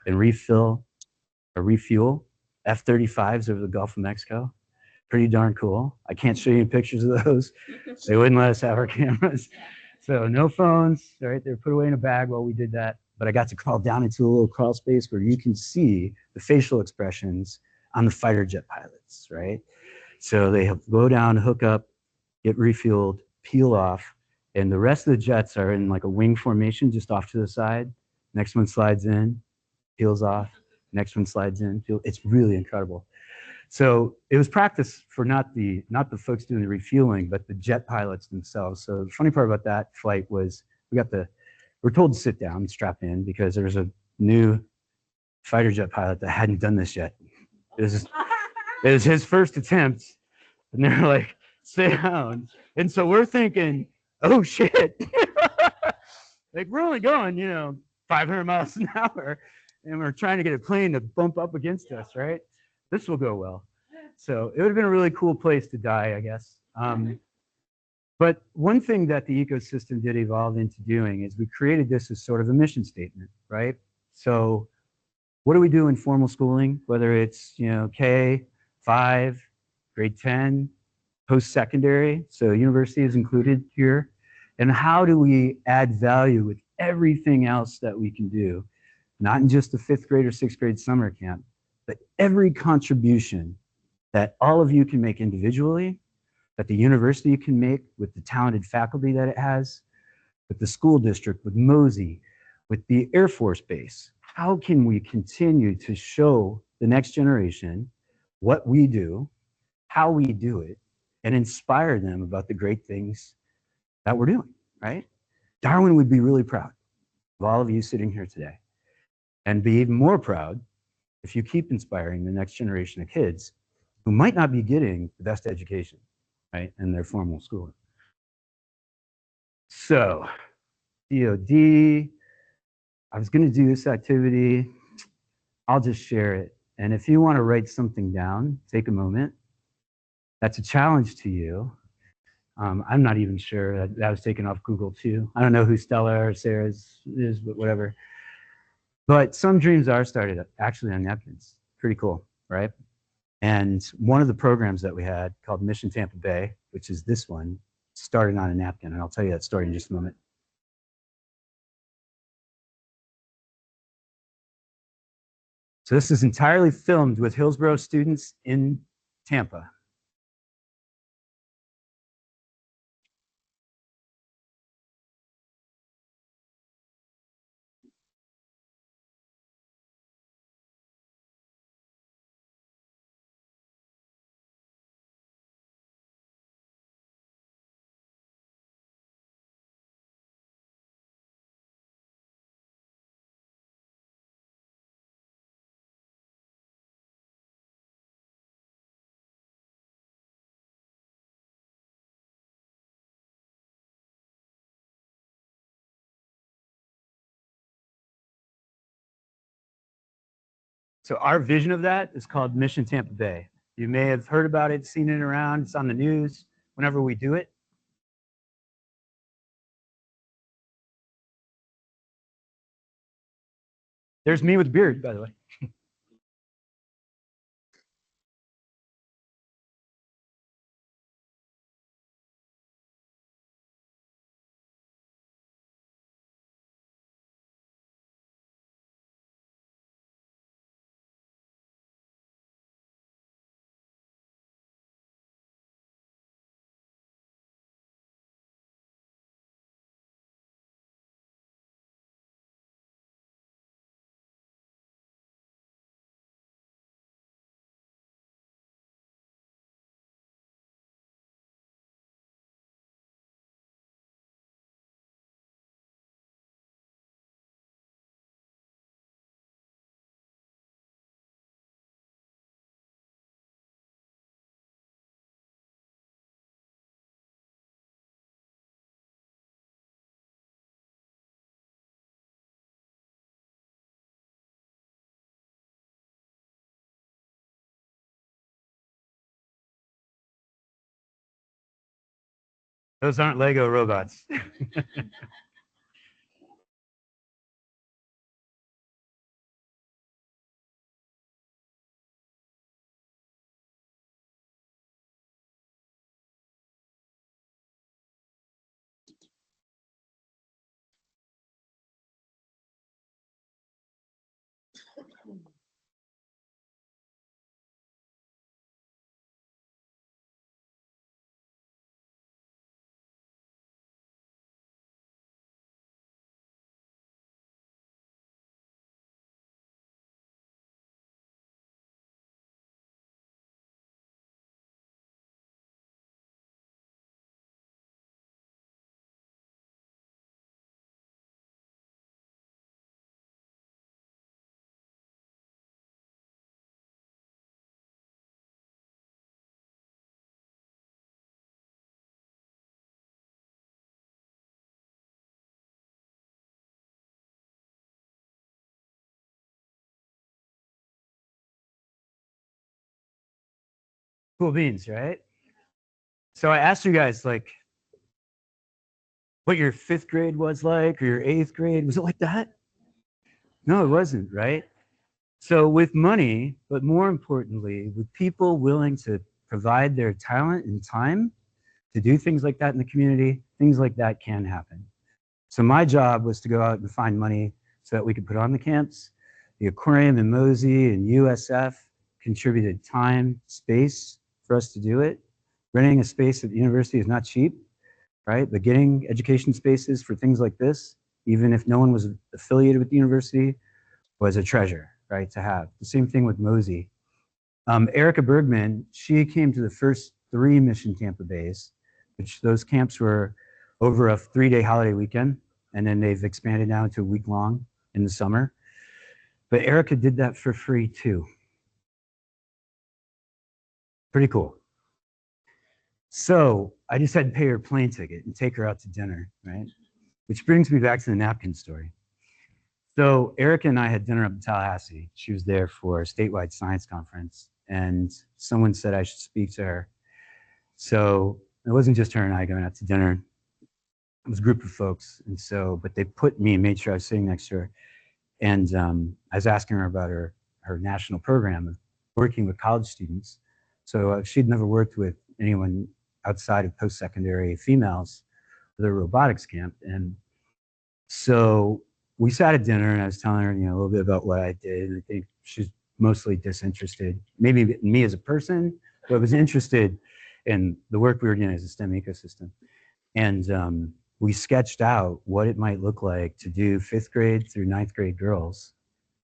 and refuel F-35s over the Gulf of Mexico. Pretty darn cool. I can't show you pictures of those. They wouldn't let us have our cameras. So no phones, right? They were put away in a bag while we did that. But I got to crawl down into a little crawl space where you can see the facial expressions on the fighter jet pilots, right? So they go down, hook up, get refueled, peel off, and the rest of the jets are in like a wing formation just off to the side. Next one slides in, peels off. Next one slides in. It's really incredible. So it was practice for not the folks doing the refueling, but the jet pilots themselves. So the funny part about that flight was we're told to sit down and strap in because there was a new fighter jet pilot that hadn't done this yet. It was his first attempt, and they're like, sit down. And so we're thinking, oh shit. Like we're only going, 500 miles an hour, and we're trying to get a plane to bump up against us, right? This will go well. So it would have been a really cool place to die, I guess. But one thing that the ecosystem did evolve into doing is we created this as sort of a mission statement, right? So what do we do in formal schooling, whether it's, K, 5, grade 10, post-secondary, so university is included here, and how do we add value with everything else that we can do, not in just the 5th grade or 6th grade summer camp, but every contribution that all of you can make individually, that the university can make with the talented faculty that it has, with the school district, with Mosey, with the Air Force Base. How can we continue to show the next generation what we do, how we do it, and inspire them about the great things that we're doing, right? Darwin would be really proud of all of you sitting here today, and be even more proud if you keep inspiring the next generation of kids who might not be getting the best education, right, in their formal schooling. So, DOD, I was going to do this activity. I'll just share it. And if you want to write something down, take a moment. That's a challenge to you. I'm not even sure. That was taken off Google too. I don't know who Stella or Sarah's is, but whatever. But some dreams are started actually on napkins. Pretty cool, right? And one of the programs that we had called Mission Tampa Bay, which is this one, started on a napkin. And I'll tell you that story in just a moment. So this is entirely filmed with Hillsborough students in Tampa. So our vision of that is called Mission Tampa Bay. You may have heard about it, seen it around. It's on the news whenever we do it. There's me with beard, by the way. Those aren't Lego robots. Cool beans, right? So I asked you guys like what your 5th grade was like or your 8th grade. Was it like that? No, it wasn't, right? So with money, but more importantly, with people willing to provide their talent and time to do things like that in the community, things like that can happen. So my job was to go out and find money so that we could put on the camps. The aquarium in Mosey and USF contributed time, space for us to do it. Renting a space at the university is not cheap, right? But getting education spaces for things like this, even if no one was affiliated with the university, was a treasure, right, to have. The same thing with Mosey. Erica Bergman, she came to the first 3 Mission Tampa Bays, which those camps were over a 3-day holiday weekend, and then they've expanded now to a week long in the summer. But Erica did that for free too. Pretty cool. So I just had to pay her plane ticket and take her out to dinner, right? Which brings me back to the napkin story. So Erica and I had dinner up in Tallahassee. She was there for a statewide science conference, and someone said I should speak to her. So it wasn't just her and I going out to dinner. It was a group of folks, and so, but they put me and made sure I was sitting next to her. And I was asking her about her national program of working with college students. So she'd never worked with anyone outside of post-secondary females with a robotics camp. And so we sat at dinner and I was telling her, a little bit about what I did. And I think she's mostly disinterested, maybe in me as a person, but was interested in the work we were doing as a STEM ecosystem. And we sketched out what it might look like to do 5th grade through 9th grade girls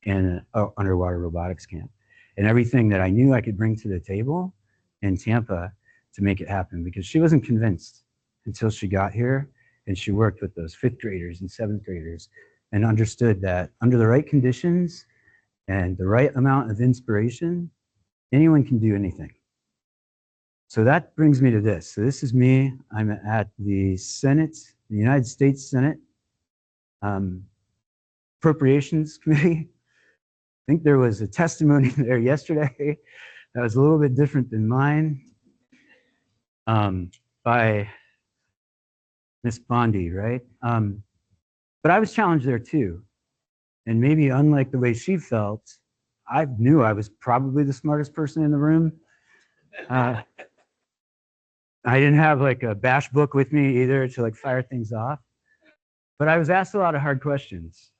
in an underwater robotics camp. And everything that I knew I could bring to the table in Tampa to make it happen, because she wasn't convinced until she got here and she worked with those 5th graders and 7th graders and understood that under the right conditions and the right amount of inspiration, anyone can do anything. So that brings me to this. So this is me. I'm at the Senate, the United States Senate Appropriations Committee. think there was a testimony there yesterday that was a little bit different than mine, by Miss Bondi, right? But I was challenged there too. And maybe unlike the way she felt, I knew I was probably the smartest person in the room. I didn't have like a bash book with me either to like fire things off. But I was asked a lot of hard questions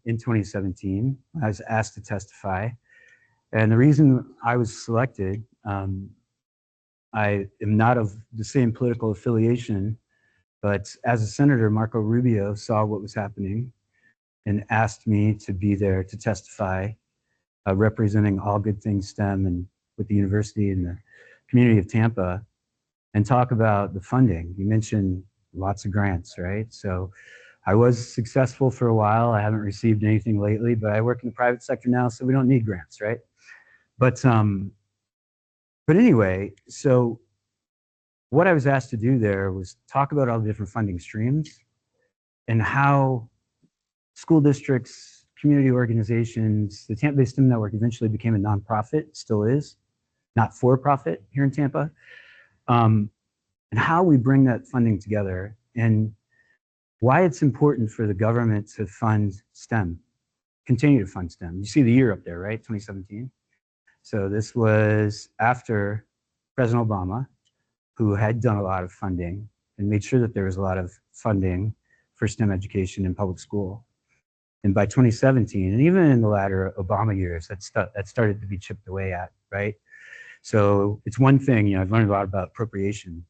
in 2017. I was asked to testify. And the reason I was selected, I am not of the same political affiliation, but as a senator, Marco Rubio saw what was happening and asked me to be there to testify, representing all good things STEM and with the university and the community of Tampa, and talk about the funding. You mentioned lots of grants, right? So I was successful for a while. I haven't received anything lately, but I work in the private sector now, so we don't need grants, right? But anyway, so what I was asked to do there was talk about all the different funding streams and how school districts, community organizations, the Tampa Bay STEM Network eventually became a nonprofit, still is, not for profit here in Tampa, and how we bring that funding together and why it's important for the government to fund STEM, continue to fund STEM. You see the year up there, right? 2017. So this was after President Obama, who had done a lot of funding and made sure that there was a lot of funding for STEM education in public school. And by 2017, and even in the latter Obama years, that started to be chipped away at, right? So it's one thing, I've learned a lot about appropriation.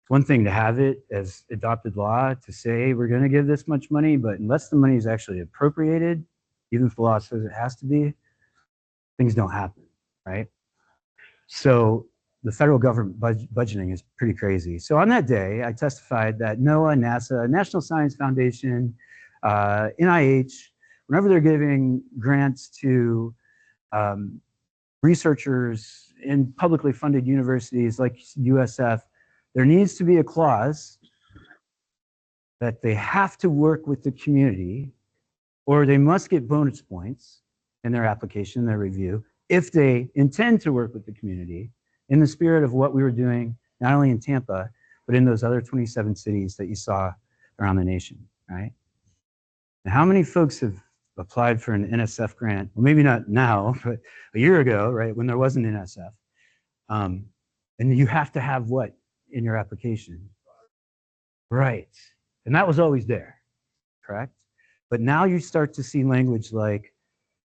It's one thing to have it as adopted law to say we're going to give this much money, but unless the money is actually appropriated, even if the law says it has to be, things don't happen, right? So the federal government budgeting is pretty crazy. So on that day, I testified that NOAA, NASA, National Science Foundation, NIH, whenever they're giving grants to researchers in publicly funded universities like USF, there needs to be a clause that they have to work with the community, or they must get bonus points in their application, their review, if they intend to work with the community in the spirit of what we were doing, not only in Tampa, but in those other 27 cities that you saw around the nation, right? Now, how many folks have applied for an NSF grant? Well, maybe not now, but a year ago, right, when there was an NSF. And you have to have what in your application? Right. And that was always there, correct? But now you start to see language like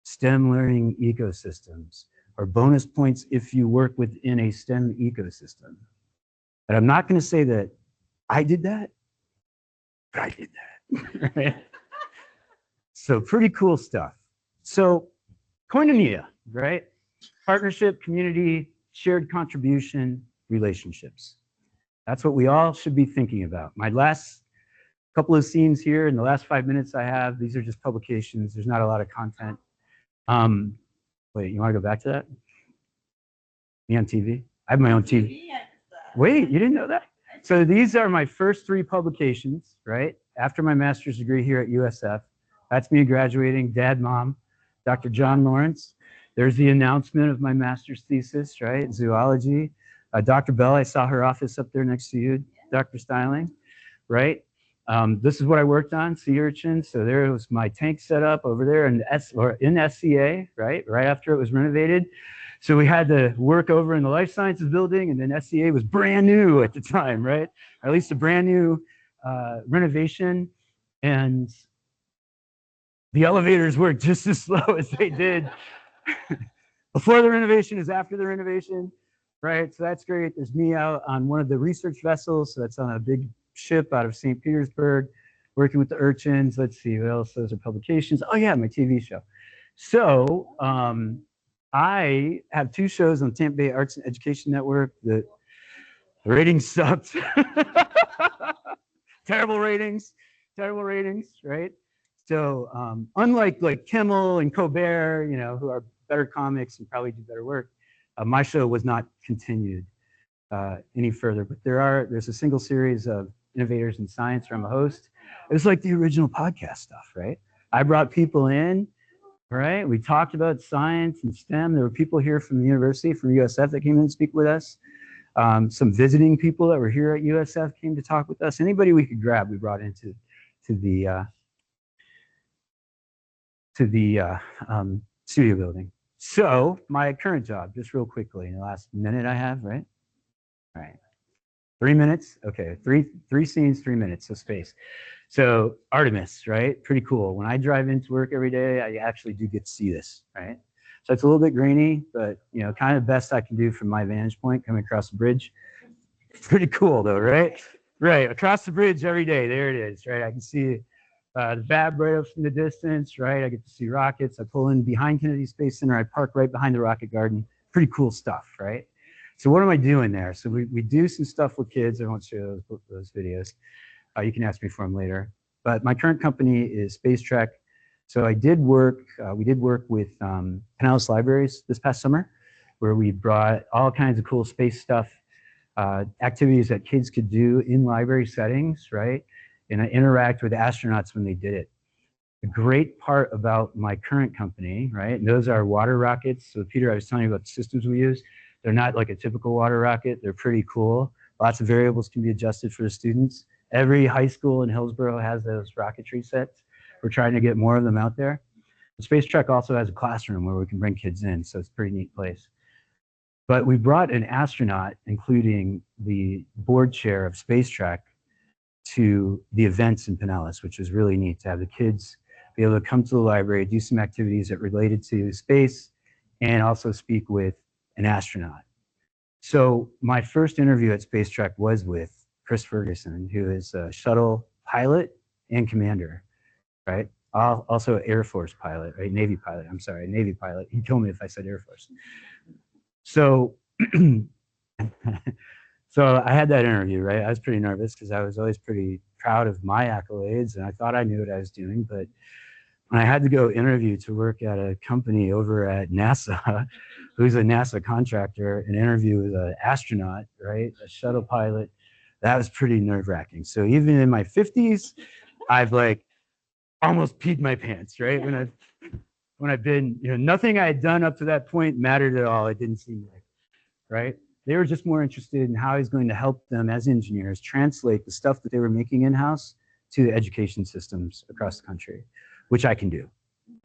STEM learning ecosystems, or bonus points if you work within a STEM ecosystem. And I'm not going to say that I did that, but I did that. Right? So pretty cool stuff. So koinonia, right? Partnership, community, shared contribution, relationships. That's what we all should be thinking about. My last couple of scenes here in the last 5 minutes I have, these are just publications. There's not a lot of content. Wait, you want to go back to that? Me on TV? I have my own TV. Wait, you didn't know that? So these are my first 3 publications, right? After my master's degree here at USF. That's me graduating, dad, mom, Dr. John Lawrence. There's the announcement of my master's thesis, right? Zoology. Dr. Bell, I saw her office up there next to you, Dr. Styling, right? This is what I worked on, sea urchins. So there was my tank set up over there in SCA, right? Right after it was renovated. So we had to work over in the life sciences building, and then SCA was brand new at the time, right? Or at least a brand new renovation. And the elevators worked just as slow as they did before the renovation as after the renovation, right? So that's great. There's me out on one of the research vessels. So that's on a big ship out of St. Petersburg, working with the urchins. Let's see, what else? Those are publications. Oh yeah, my TV show. So I have 2 shows on Tampa Bay Arts and Education Network. The ratings sucked. Terrible ratings, right? So unlike like Kimmel and Colbert, who are better comics and probably do better work, my show was not continued any further. But there's a single series of Innovators in Science where I'm a host. It was like the original podcast stuff, right? I brought people in, right? We talked about science and STEM. There were people here from the university, from USF, that came in and speak with us. Some visiting people that were here at USF came to talk with us. Anybody we could grab, we brought into the studio building. So my current job, just real quickly, in the last minute I have, right? All right. 3 minutes. Okay, three scenes, 3 minutes. So space. So Artemis, right? Pretty cool. When I drive into work every day, I actually do get to see this, right? So it's a little bit grainy, but kind of best I can do from my vantage point coming across the bridge. Pretty cool though, right? Right, across the bridge every day. There it is, right? I can see the Bab right up from the distance, right? I get to see rockets. I pull in behind Kennedy Space Center. I park right behind the rocket garden. Pretty cool stuff, right? So what am I doing there? So we do some stuff with kids. I won't show those videos. You can ask me for them later. But my current company is Space Trek. So I did work, we did work with Pinellas Libraries this past summer, where we brought all kinds of cool space stuff, activities that kids could do in library settings, right? And I interact with astronauts when they did it. The great part about my current company, right? And those are water rockets. So Peter, I was telling you about the systems we use. They're not like a typical water rocket. They're pretty cool. Lots of variables can be adjusted for the students. Every high school in Hillsborough has those rocketry sets. We're trying to get more of them out there. The Space Trek also has a classroom where we can bring kids in, so it's a pretty neat place. But we brought an astronaut, including the board chair of Space Trek, to the events in Pinellas, which was really neat to have the kids be able to come to the library, do some activities that related to space, and also speak with an astronaut. So my first interview at Space Trek was with Chris Ferguson, who is a shuttle pilot and commander, right? Also Air Force pilot, right? Navy pilot, I'm sorry, Navy pilot. He'd kill me if I said Air Force. So, so I had that interview, right? I was pretty nervous because I was always pretty proud of my accolades and I thought I knew what I was doing. But when I had to go interview to work at a company over at NASA, who's a NASA contractor, and interview with an astronaut, right? A shuttle pilot, that was pretty nerve-wracking. So even in my 50s, I've like almost peed my pants, right? When I've been, nothing I had done up to that point mattered at all. It didn't seem like, right? They were just more interested in how he's going to help them as engineers translate the stuff that they were making in-house to education systems across the country, which I can do,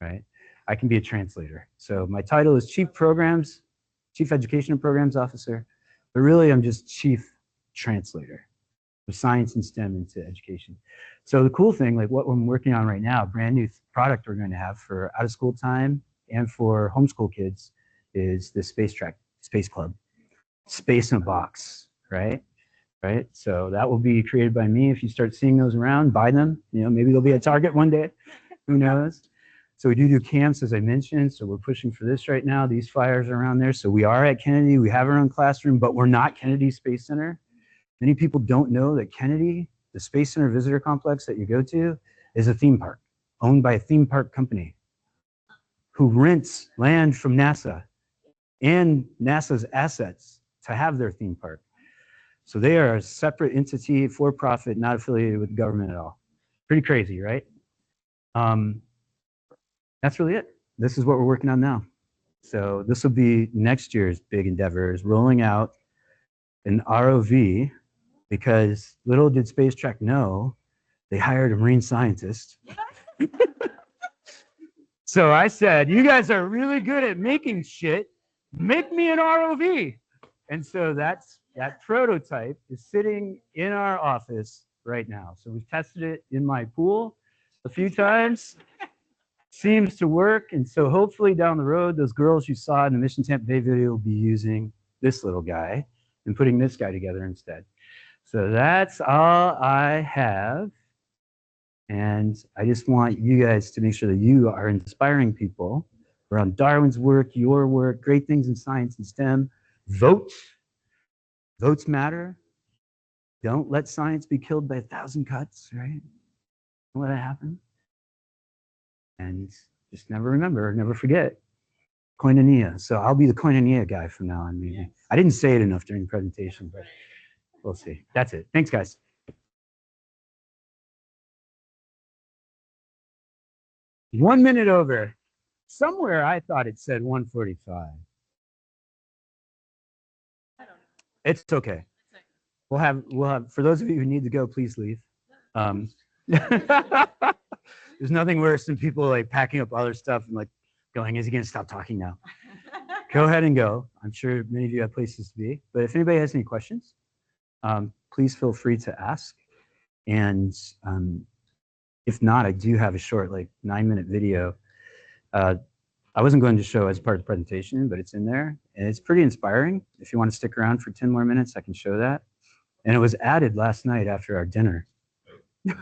right? I can be a translator. So my title is Chief Education and Programs Officer, but really I'm just Chief Translator of science and STEM into education. So the cool thing, like what I'm working on right now, brand new product we're going to have for out of school time and for homeschool kids is the Space Trek Space Club. Space in a box, right? Right. So that will be created by me. If you start seeing those around, buy them. Maybe they'll be at Target one day. Who knows? So we do camps, as I mentioned. So we're pushing for this right now. These flyers are around there. So we are at Kennedy. We have our own classroom, but we're not Kennedy Space Center. Many people don't know that Kennedy, the Space Center visitor complex that you go to, is a theme park owned by a theme park company who rents land from NASA and NASA's assets to have their theme park. So they are a separate entity, for profit, not affiliated with the government at all. Pretty crazy, right? That's really it. This is what we're working on now. So this will be next year's big endeavor, is rolling out an ROV, because little did Space Trek know, they hired a marine scientist. So I said, you guys are really good at making shit. Make me an ROV. And so that prototype is sitting in our office right now. So we've tested it in my pool a few times. Seems to work. And so hopefully down the road, those girls you saw in the Mission Tampa Bay video will be using this little guy and putting this guy together instead. So that's all I have. And I just want you guys to make sure that you are inspiring people around Darwin's work, your work, great things in science and STEM. Vote. Votes matter. Don't let science be killed by 1,000 cuts, right? Don't let it happen. And just never forget, koinonia. So I'll be the koinonia guy from now on, maybe. Yes. I didn't say it enough during the presentation, but we'll see. That's it. Thanks, guys. 1 minute over. Somewhere I thought it said 1:45. I don't know. It's okay. We'll have for those of you who need to go, please leave. There's nothing worse than people like packing up all their stuff and like going, is he going to stop talking now? Go ahead and go. I'm sure many of you have places to be. But if anybody has any questions, please feel free to ask. And if not, I do have a short, like 9-minute video. I wasn't going to show as part of the presentation, but it's in there. And it's pretty inspiring. If you want to stick around for 10 more minutes, I can show that. And it was added last night after our dinner. Do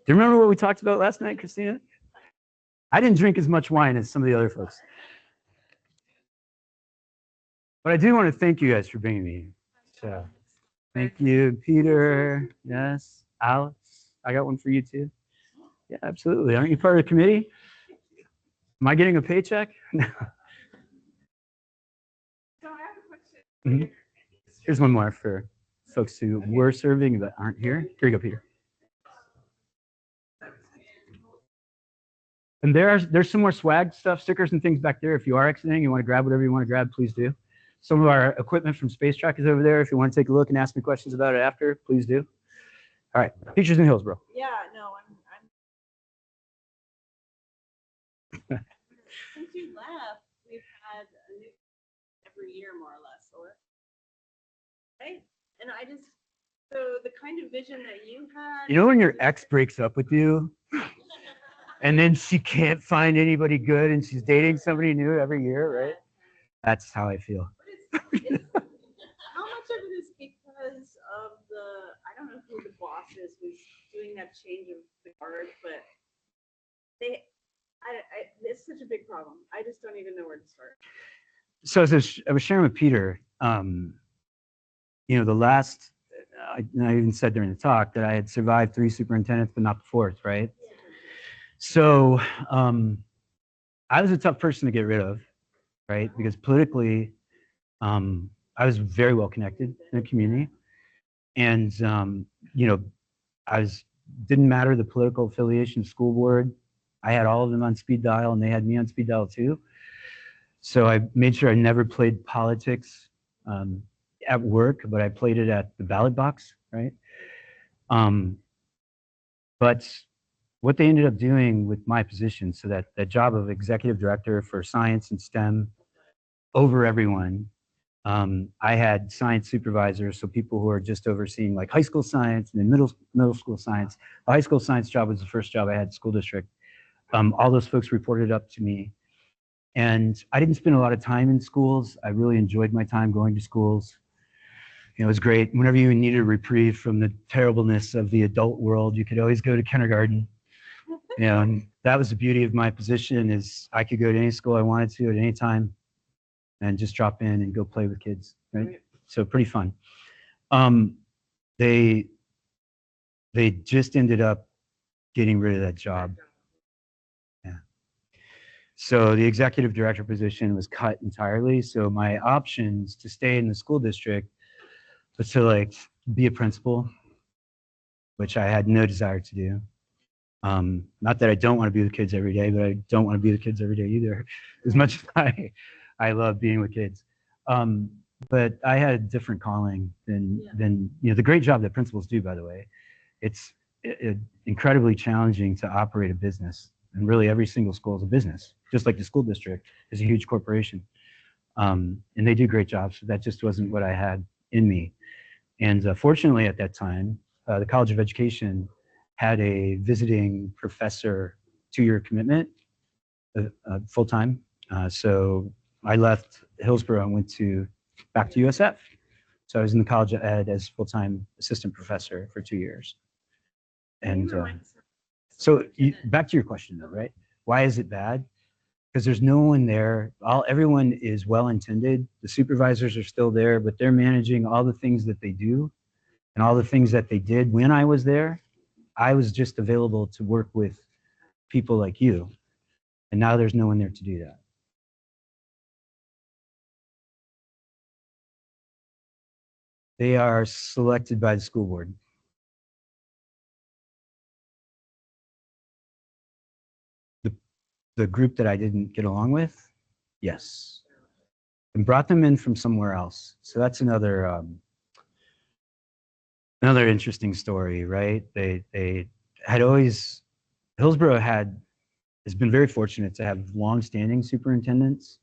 you remember what we talked about last night, Christina? I didn't drink as much wine as some of the other folks. But I do want to thank you guys for bringing me. So, thank you, Peter. Yes, Alex. I got one for you too. Yeah, absolutely. Aren't you part of the committee? Am I getting a paycheck? So I have a question. Here's one more for folks who were serving but aren't here. Here you go, Peter. And there's some more swag stuff, stickers and things back there. If you are exiting, you want to grab whatever you want to grab, please do. Some of our equipment from Space Track is over there. If you want to take a look and ask me questions about it after, please do. All right, Pictures in Hillsborough. Yeah, no, I'm since you left, we've had a new every year more or less, or right? And I just so the kind of vision that you had. You know when your ex breaks up with you and then she can't find anybody good and she's dating somebody new every year, right? That's how I feel. But it's how much of it is because of I don't know who the boss is who's doing that change of the guard, but it's such a big problem. I just don't even know where to start. So as I was sharing with Peter, the last, I even said during the talk that I had survived 3 superintendents, but not the 4th, right? So I was a tough person to get rid of, right? Because politically, I was very well connected in the community. And, didn't matter the political affiliation, school board. I had all of them on speed dial and they had me on speed dial too. So I made sure I never played politics at work, but I played it at the ballot box, right? But what they ended up doing with my position, so that job of executive director for science and STEM over everyone, I had science supervisors, so people who are just overseeing like high school science and then middle school science. The high school science job was the first job I had at school district. All those folks reported up to me. And I didn't spend a lot of time in schools. I really enjoyed my time going to schools. It was great. Whenever you needed a reprieve from the terribleness of the adult world, you could always go to kindergarten. And that was the beauty of my position, is I could go to any school I wanted to at any time and just drop in and go play with kids, right? So pretty fun. They just ended up getting rid of that job. Yeah. So the executive director position was cut entirely. So my options to stay in the school district was to like be a principal, which I had no desire to do. Not that I don't want to be with kids every day, but I don't want to be with kids every day either, as much as I love being with kids. But I had a different calling than the great job that principals do, by the way. It's incredibly challenging to operate a business, and really every single school is a business, just like the school district is a huge corporation. And they do great jobs, so that just wasn't what I had in me. And fortunately at that time, the College of Education had a visiting professor 2-year commitment, full-time. So I left Hillsborough and went back to USF. So I was in the College of Ed as full-time assistant professor for 2 years. And so back to your question though, right? Why is it bad? Because there's no one there. Everyone is well-intended. The supervisors are still there, but they're managing all the things that they do and all the things that they did when I was there. I was just available to work with people like you. And now there's no one there to do that. They are selected by the school board. the group that I didn't get along with, yes, and brought them in from somewhere else. So that's another interesting story, right? They had always Hillsborough has been very fortunate to have long-standing superintendents.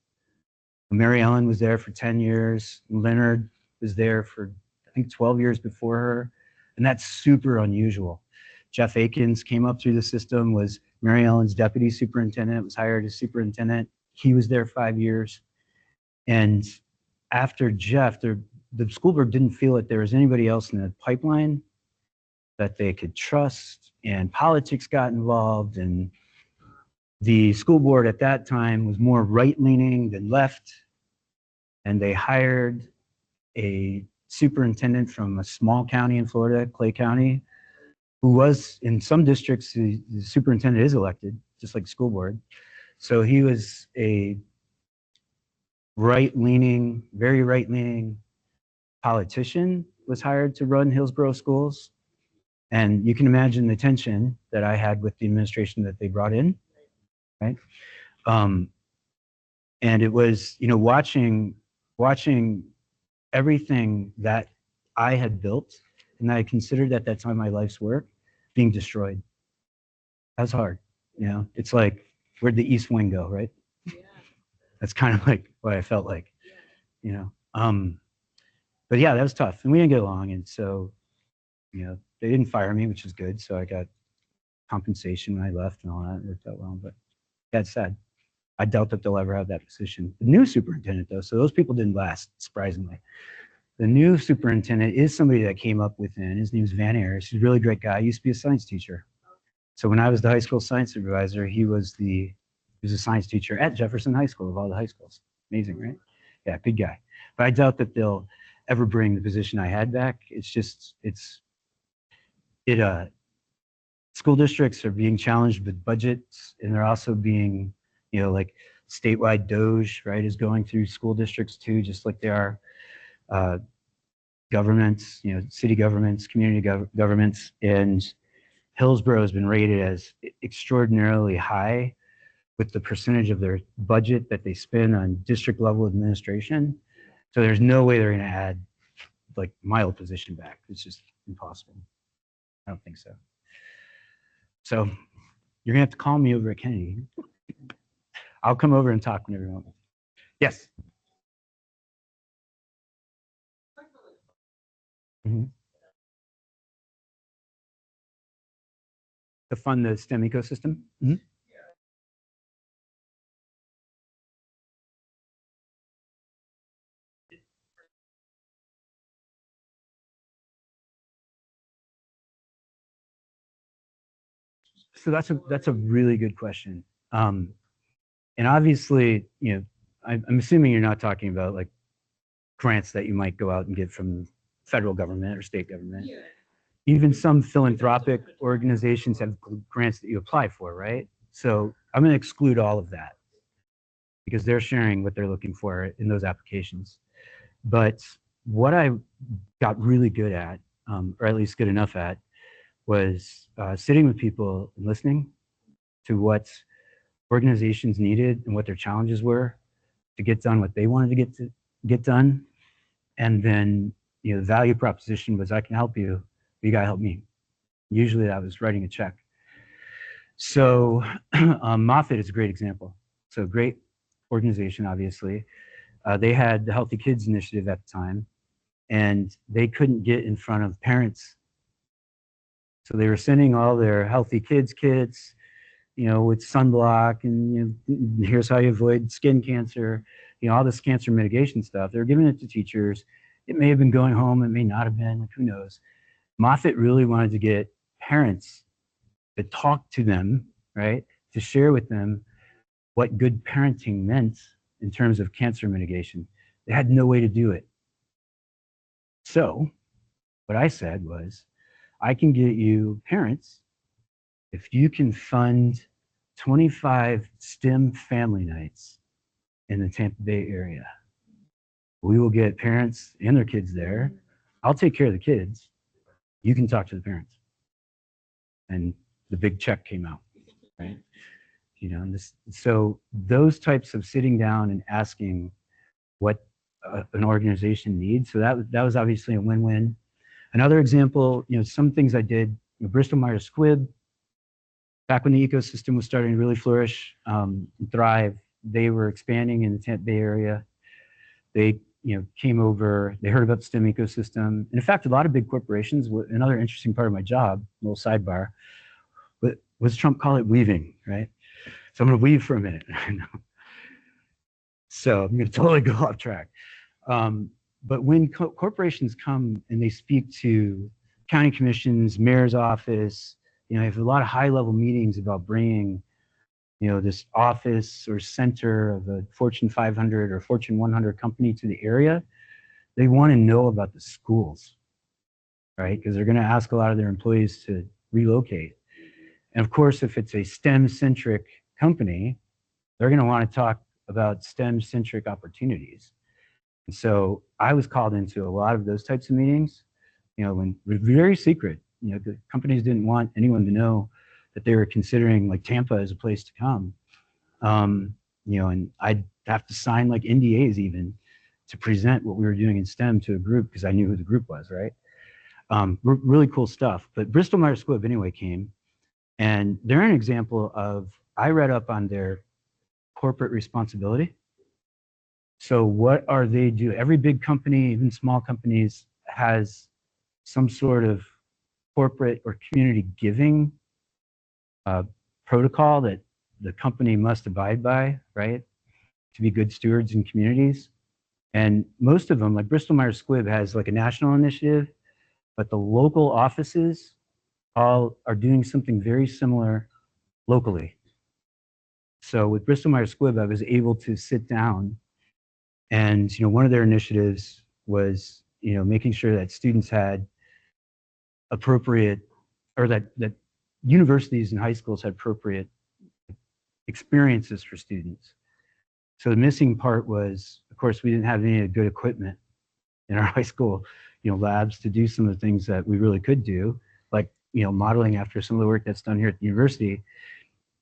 Mary Ellen was there for 10 years. Leonard was there for, I think, 12 years before her. And that's super unusual. Jeff Akins came up through the system, was Mary Ellen's deputy superintendent, was hired as superintendent. He was there 5 years. And after Jeff, the school board didn't feel that there was anybody else in the pipeline that they could trust, and politics got involved, and the school board at that time was more right-leaning than left, and they hired a superintendent from a small county in Florida, Clay County, who was, in some districts, the superintendent is elected, just like the school board. So he was a right-leaning, very right-leaning politician, was hired to run Hillsborough schools. And you can imagine the tension that I had with the administration that they brought in, right? And it was, watching everything that I had built and that I considered at that time my life's work being destroyed. That's hard, It's like, where'd the East Wing go, right? Yeah. That's kind of like what I felt like, But yeah, that was tough, and we didn't get along, and so, they didn't fire me, which is good. So I got compensation when I left and all that. It worked out well, but that's sad. I doubt that they'll ever have that position. The new superintendent, though, so those people didn't last, surprisingly. The new superintendent is somebody that came up within. His name is Van Ayers. He's a really great guy. He used to be a science teacher. So when I was the high school science supervisor, he was a science teacher at Jefferson High School, of all the high schools. Amazing, right? Yeah, good guy. But I doubt that they'll ever bring the position I had back. School districts are being challenged with budgets, and they're also being, like statewide DOGE, right, is going through school districts too, just like they are governments, city governments, community governments. And Hillsborough has been rated as extraordinarily high with the percentage of their budget that they spend on district level administration. So there's no way they're going to add like my old position back. It's just impossible. I don't think so. So you're gonna have to call me over at Kennedy. I'll come over and talk whenever you want. Yes. Mm-hmm. To fund the STEM ecosystem. Mm-hmm. So that's a really good question. And obviously, I'm assuming you're not talking about like grants that you might go out and get from federal government or state government. Yeah. Even some philanthropic organizations have grants that you apply for, right? So I'm going to exclude all of that because they're sharing what they're looking for in those applications. But what I got really good at, or at least good enough at, was sitting with people and listening to what organizations needed and what their challenges were to get done what they wanted to get done. And then, the value proposition was, I can help you, but you got to help me. Usually that was writing a check. So Moffitt is a great example. So great organization, obviously. They had the Healthy Kids Initiative at the time, and they couldn't get in front of parents. So they were sending all their Healthy Kids kits, with sunblock, and here's how you avoid skin cancer, all this cancer mitigation stuff. They were giving it to teachers. It may have been going home, it may not have been, like, who knows. Moffitt really wanted to get parents to talk to them, right, to share with them what good parenting meant in terms of cancer mitigation. They had no way to do it. So what I said was, I can get you parents if you can fund 25 STEM family nights in the Tampa Bay area. We will get parents and their kids there. I'll take care of the kids. You can talk to the parents. And the big check came out, right? And so those types of sitting down and asking what an organization needs. So that was obviously a win-win. Another example, some things I did, Bristol Myers Squibb, back when the ecosystem was starting to really flourish, and thrive, they were expanding in the Tampa Bay area. They, came over, they heard about the STEM ecosystem. And in fact, a lot of big corporations, another interesting part of my job, a little sidebar, but was Trump call it weaving, right? So I'm going to weave for a minute. So I'm going to totally go off track. But when corporations come and they speak to county commissions, mayor's office, you have a lot of high-level meetings about bringing, this office or center of a Fortune 500 or Fortune 100 company to the area. They want to know about the schools, right? Because they're going to ask a lot of their employees to relocate. And of course, if it's a STEM-centric company, they're going to want to talk about STEM-centric opportunities. And so I was called into a lot of those types of meetings, when very secret, the companies didn't want anyone to know that they were considering like Tampa as a place to come. And I'd have to sign like NDAs even to present what we were doing in STEM to a group because I knew who the group was, right? Really cool stuff. But Bristol Myers Squibb anyway came, and they're an example of, I read up on their corporate responsibility. So what are they do? Every big company, even small companies, has some sort of corporate or community giving protocol that the company must abide by, right? To be good stewards in communities. And most of them, like Bristol Myers Squibb has like a national initiative, but the local offices all are doing something very similar locally. So with Bristol Myers Squibb, I was able to sit down and, one of their initiatives was, making sure that students had appropriate, or that universities and high schools had appropriate experiences for students. So the missing part was, of course, we didn't have any good equipment in our high school, labs to do some of the things that we really could do, like, modeling after some of the work that's done here at the university.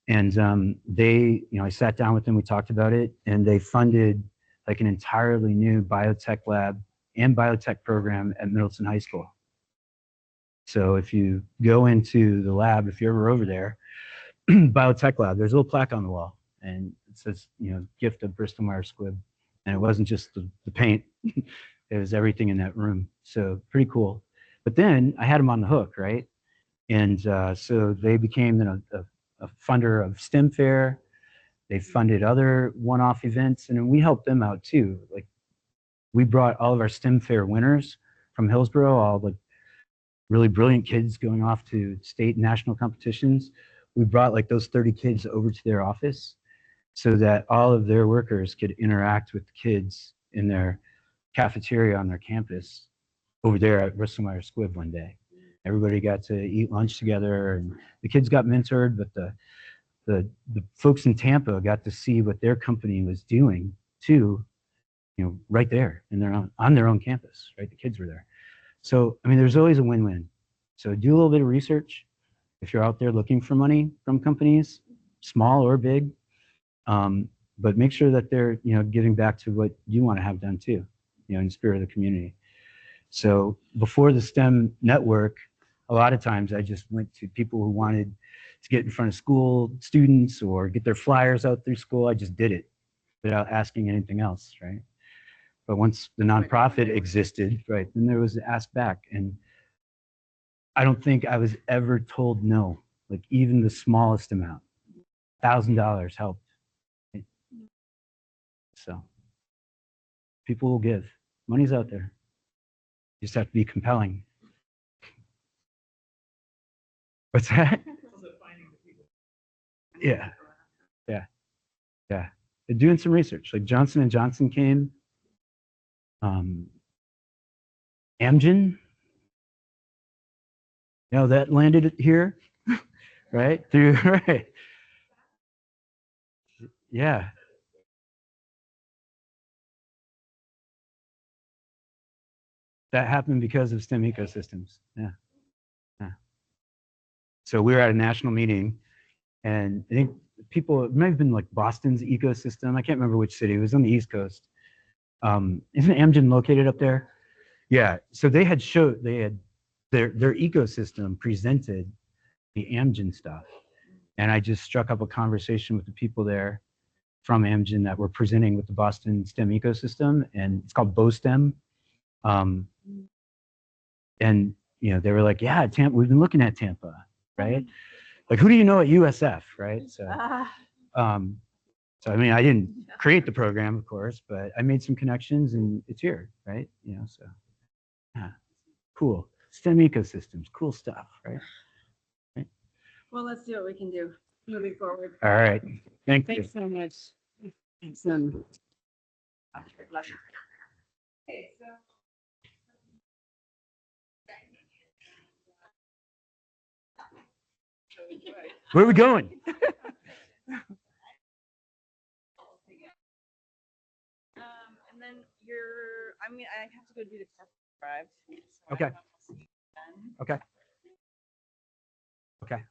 And they, I sat down with them, we talked about it, and they funded like an entirely new biotech lab and biotech program at Middleton High School. So if you go into the lab, if you're ever over there, biotech lab, there's a little plaque on the wall, and it says, gift of Bristol Myers Squibb. And it wasn't just the paint, it was everything in that room. So pretty cool. But then I had them on the hook, right? And so they became a funder of STEM Fair. They funded other one-off events, and then we helped them out too. Like, we brought all of our STEM Fair winners from Hillsborough, all like really brilliant kids going off to state and national competitions. We brought like those 30 kids over to their office so that all of their workers could interact with the kids in their cafeteria on their campus over there at Bristol Myers Squibb one day. Everybody got to eat lunch together, and the kids got mentored, but the folks in Tampa got to see what their company was doing too, right there on their own campus, right? The kids were there. So, I mean, there's always a win-win. So do a little bit of research if you're out there looking for money from companies, small or big, but make sure that they're, giving back to what you want to have done too, in the spirit of the community. So before the STEM network, a lot of times I just went to people who wanted to get in front of school students or get their flyers out through school. I just did it without asking anything else, right? But once the nonprofit existed, right, then there was the ask back. And I don't think I was ever told no, like even the smallest amount. $1,000 helped. Right? So people will give. Money's out there. You just have to be compelling. What's that? Yeah. They're doing some research. Like Johnson & Johnson came. Amgen, that landed here, right? Right. Yeah. That happened because of STEM ecosystems. Yeah. So we were at a national meeting, and I think people, it might have been like Boston's ecosystem. I can't remember which city. It was on the East Coast. Isn't Amgen located up there? Yeah. So they had their ecosystem presented the Amgen stuff. And I just struck up a conversation with the people there from Amgen that were presenting with the Boston STEM ecosystem, and it's called BoSTEM. And they were like, yeah, Tampa, we've been looking at Tampa, right? Like, who do you know at USF, right? So, I mean, I didn't create the program, of course, but I made some connections, and it's here, right? So yeah, cool. STEM ecosystems, cool stuff, right? Well, let's see what we can do moving forward. All right. Thank you. Thanks so much. Thanks. Okay, so. Where are we going? And then I have to go do the car drive. So Okay. I don't know if I'll see you then. Okay. Okay.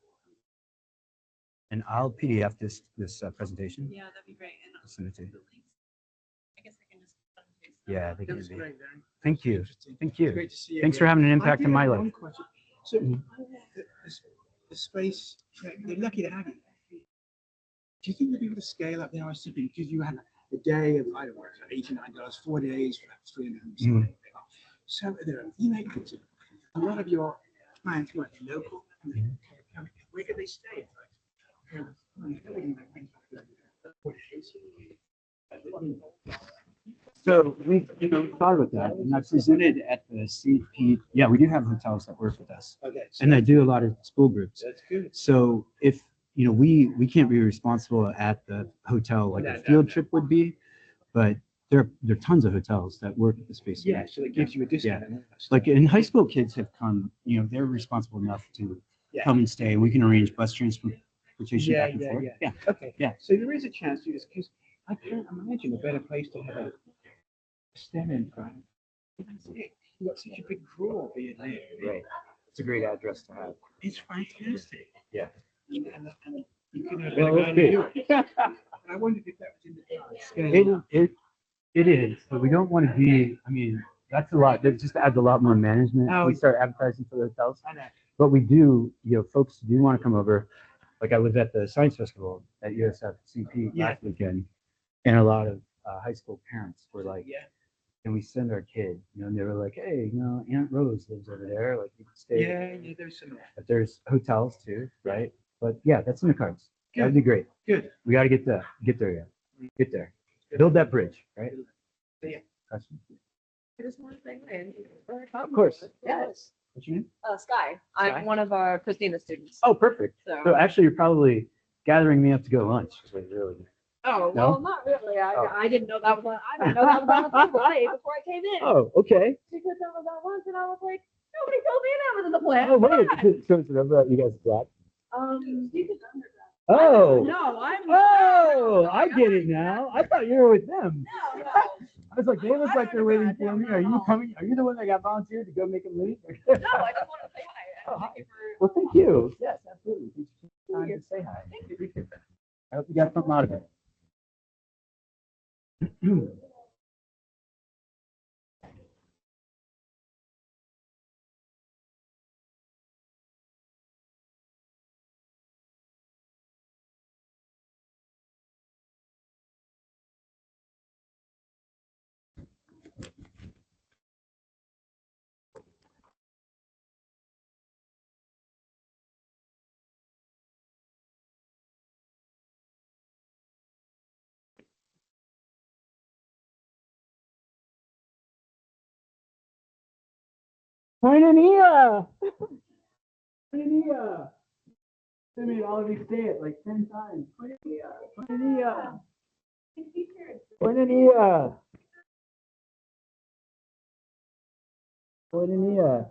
And I'll PDF this presentation. Yeah, that'd be great. And I'll send it to you. the links. I guess I can just cut and paste them. Yeah, they That can was be. great, Darren. Thank you. Interesting. Thank It's you. great to see you Thanks for again. having an I impact do in my have life. one question. So Mhm. the space, they're lucky to have you. Do you think you'll be able to scale up the RSCP? Because you had a day of, I don't know, $89, 4 days for 300. Mhm. So you make a lot of your clients might be local. And where can they stay? So we thought about that, and I presented at the CP. Yeah, we do have hotels that work with us, Okay, so and I do a lot of school groups. that's good. So if we can't be responsible at the hotel like a field trip would be, but there are tons of hotels that work at the space. Yeah, so it gives you a discount. Yeah. and all that stuff. Like in high school, kids have come. They're responsible enough to Yeah. come and stay, and we can arrange bus transportation Yeah, back and yeah, forth. yeah. Okay. Yeah. So there is a chance to do this because I can't imagine a better place to have a STEM environment. You've got such a big draw being there. Right. It's a great address to have. It's fantastic. Yeah. And you couldn't have Well, better guy to it's do it. And I wondered if that was in the scale. It is, but we don't want to be. I mean, that's a lot. That just adds a lot more management. Oh, We start advertising for the hotels, I know. but we do. Folks do want to come over. Like I was at the science festival at USF CP Yeah. last weekend, and a lot of high school parents were like, Yeah. "Can we send our kid?" And they were like, "Hey, Aunt Rose lives over there. Like, you can stay." Yeah, there's some. But there's hotels too, right? But yeah, that's in the cards. That'd Good. be great. Good. We got to get there yet. Get there. Build that bridge, right? Yeah. Question? I just want to say hi. Of course. Yes. What's your name? Sky. Sky? I'm one of our Christina students. Oh, perfect. So- So actually, you're probably gathering me up to go lunch. Is what you're really doing. Oh, No? well, not really. Oh. I didn't know that was on, I didn't know that was on the table. I ate before I came in. Oh, okay. Because that was at lunch and I was like, nobody told me that was in the plan. Oh, Come wait. on. So it's remember you guys black? You can undergrad. Oh. No, I'm. Oh, I get it now. I thought you were with them. No, no. I was like, they look like they're waiting for undergrad, me. no, Are you no. coming? Are you the one that got volunteered to go make them leave? No, I just wanted to say hi. Oh, Thank hi. you for. Well, thank you. Yes, absolutely. Thanks for taking time to say hi. Thank you. Appreciate that. I hope you got something out of it. Koinonia! Koinonia! I mean, all of you say it like 10 times. Koinonia! Koinonia! Koinonia! Koinonia!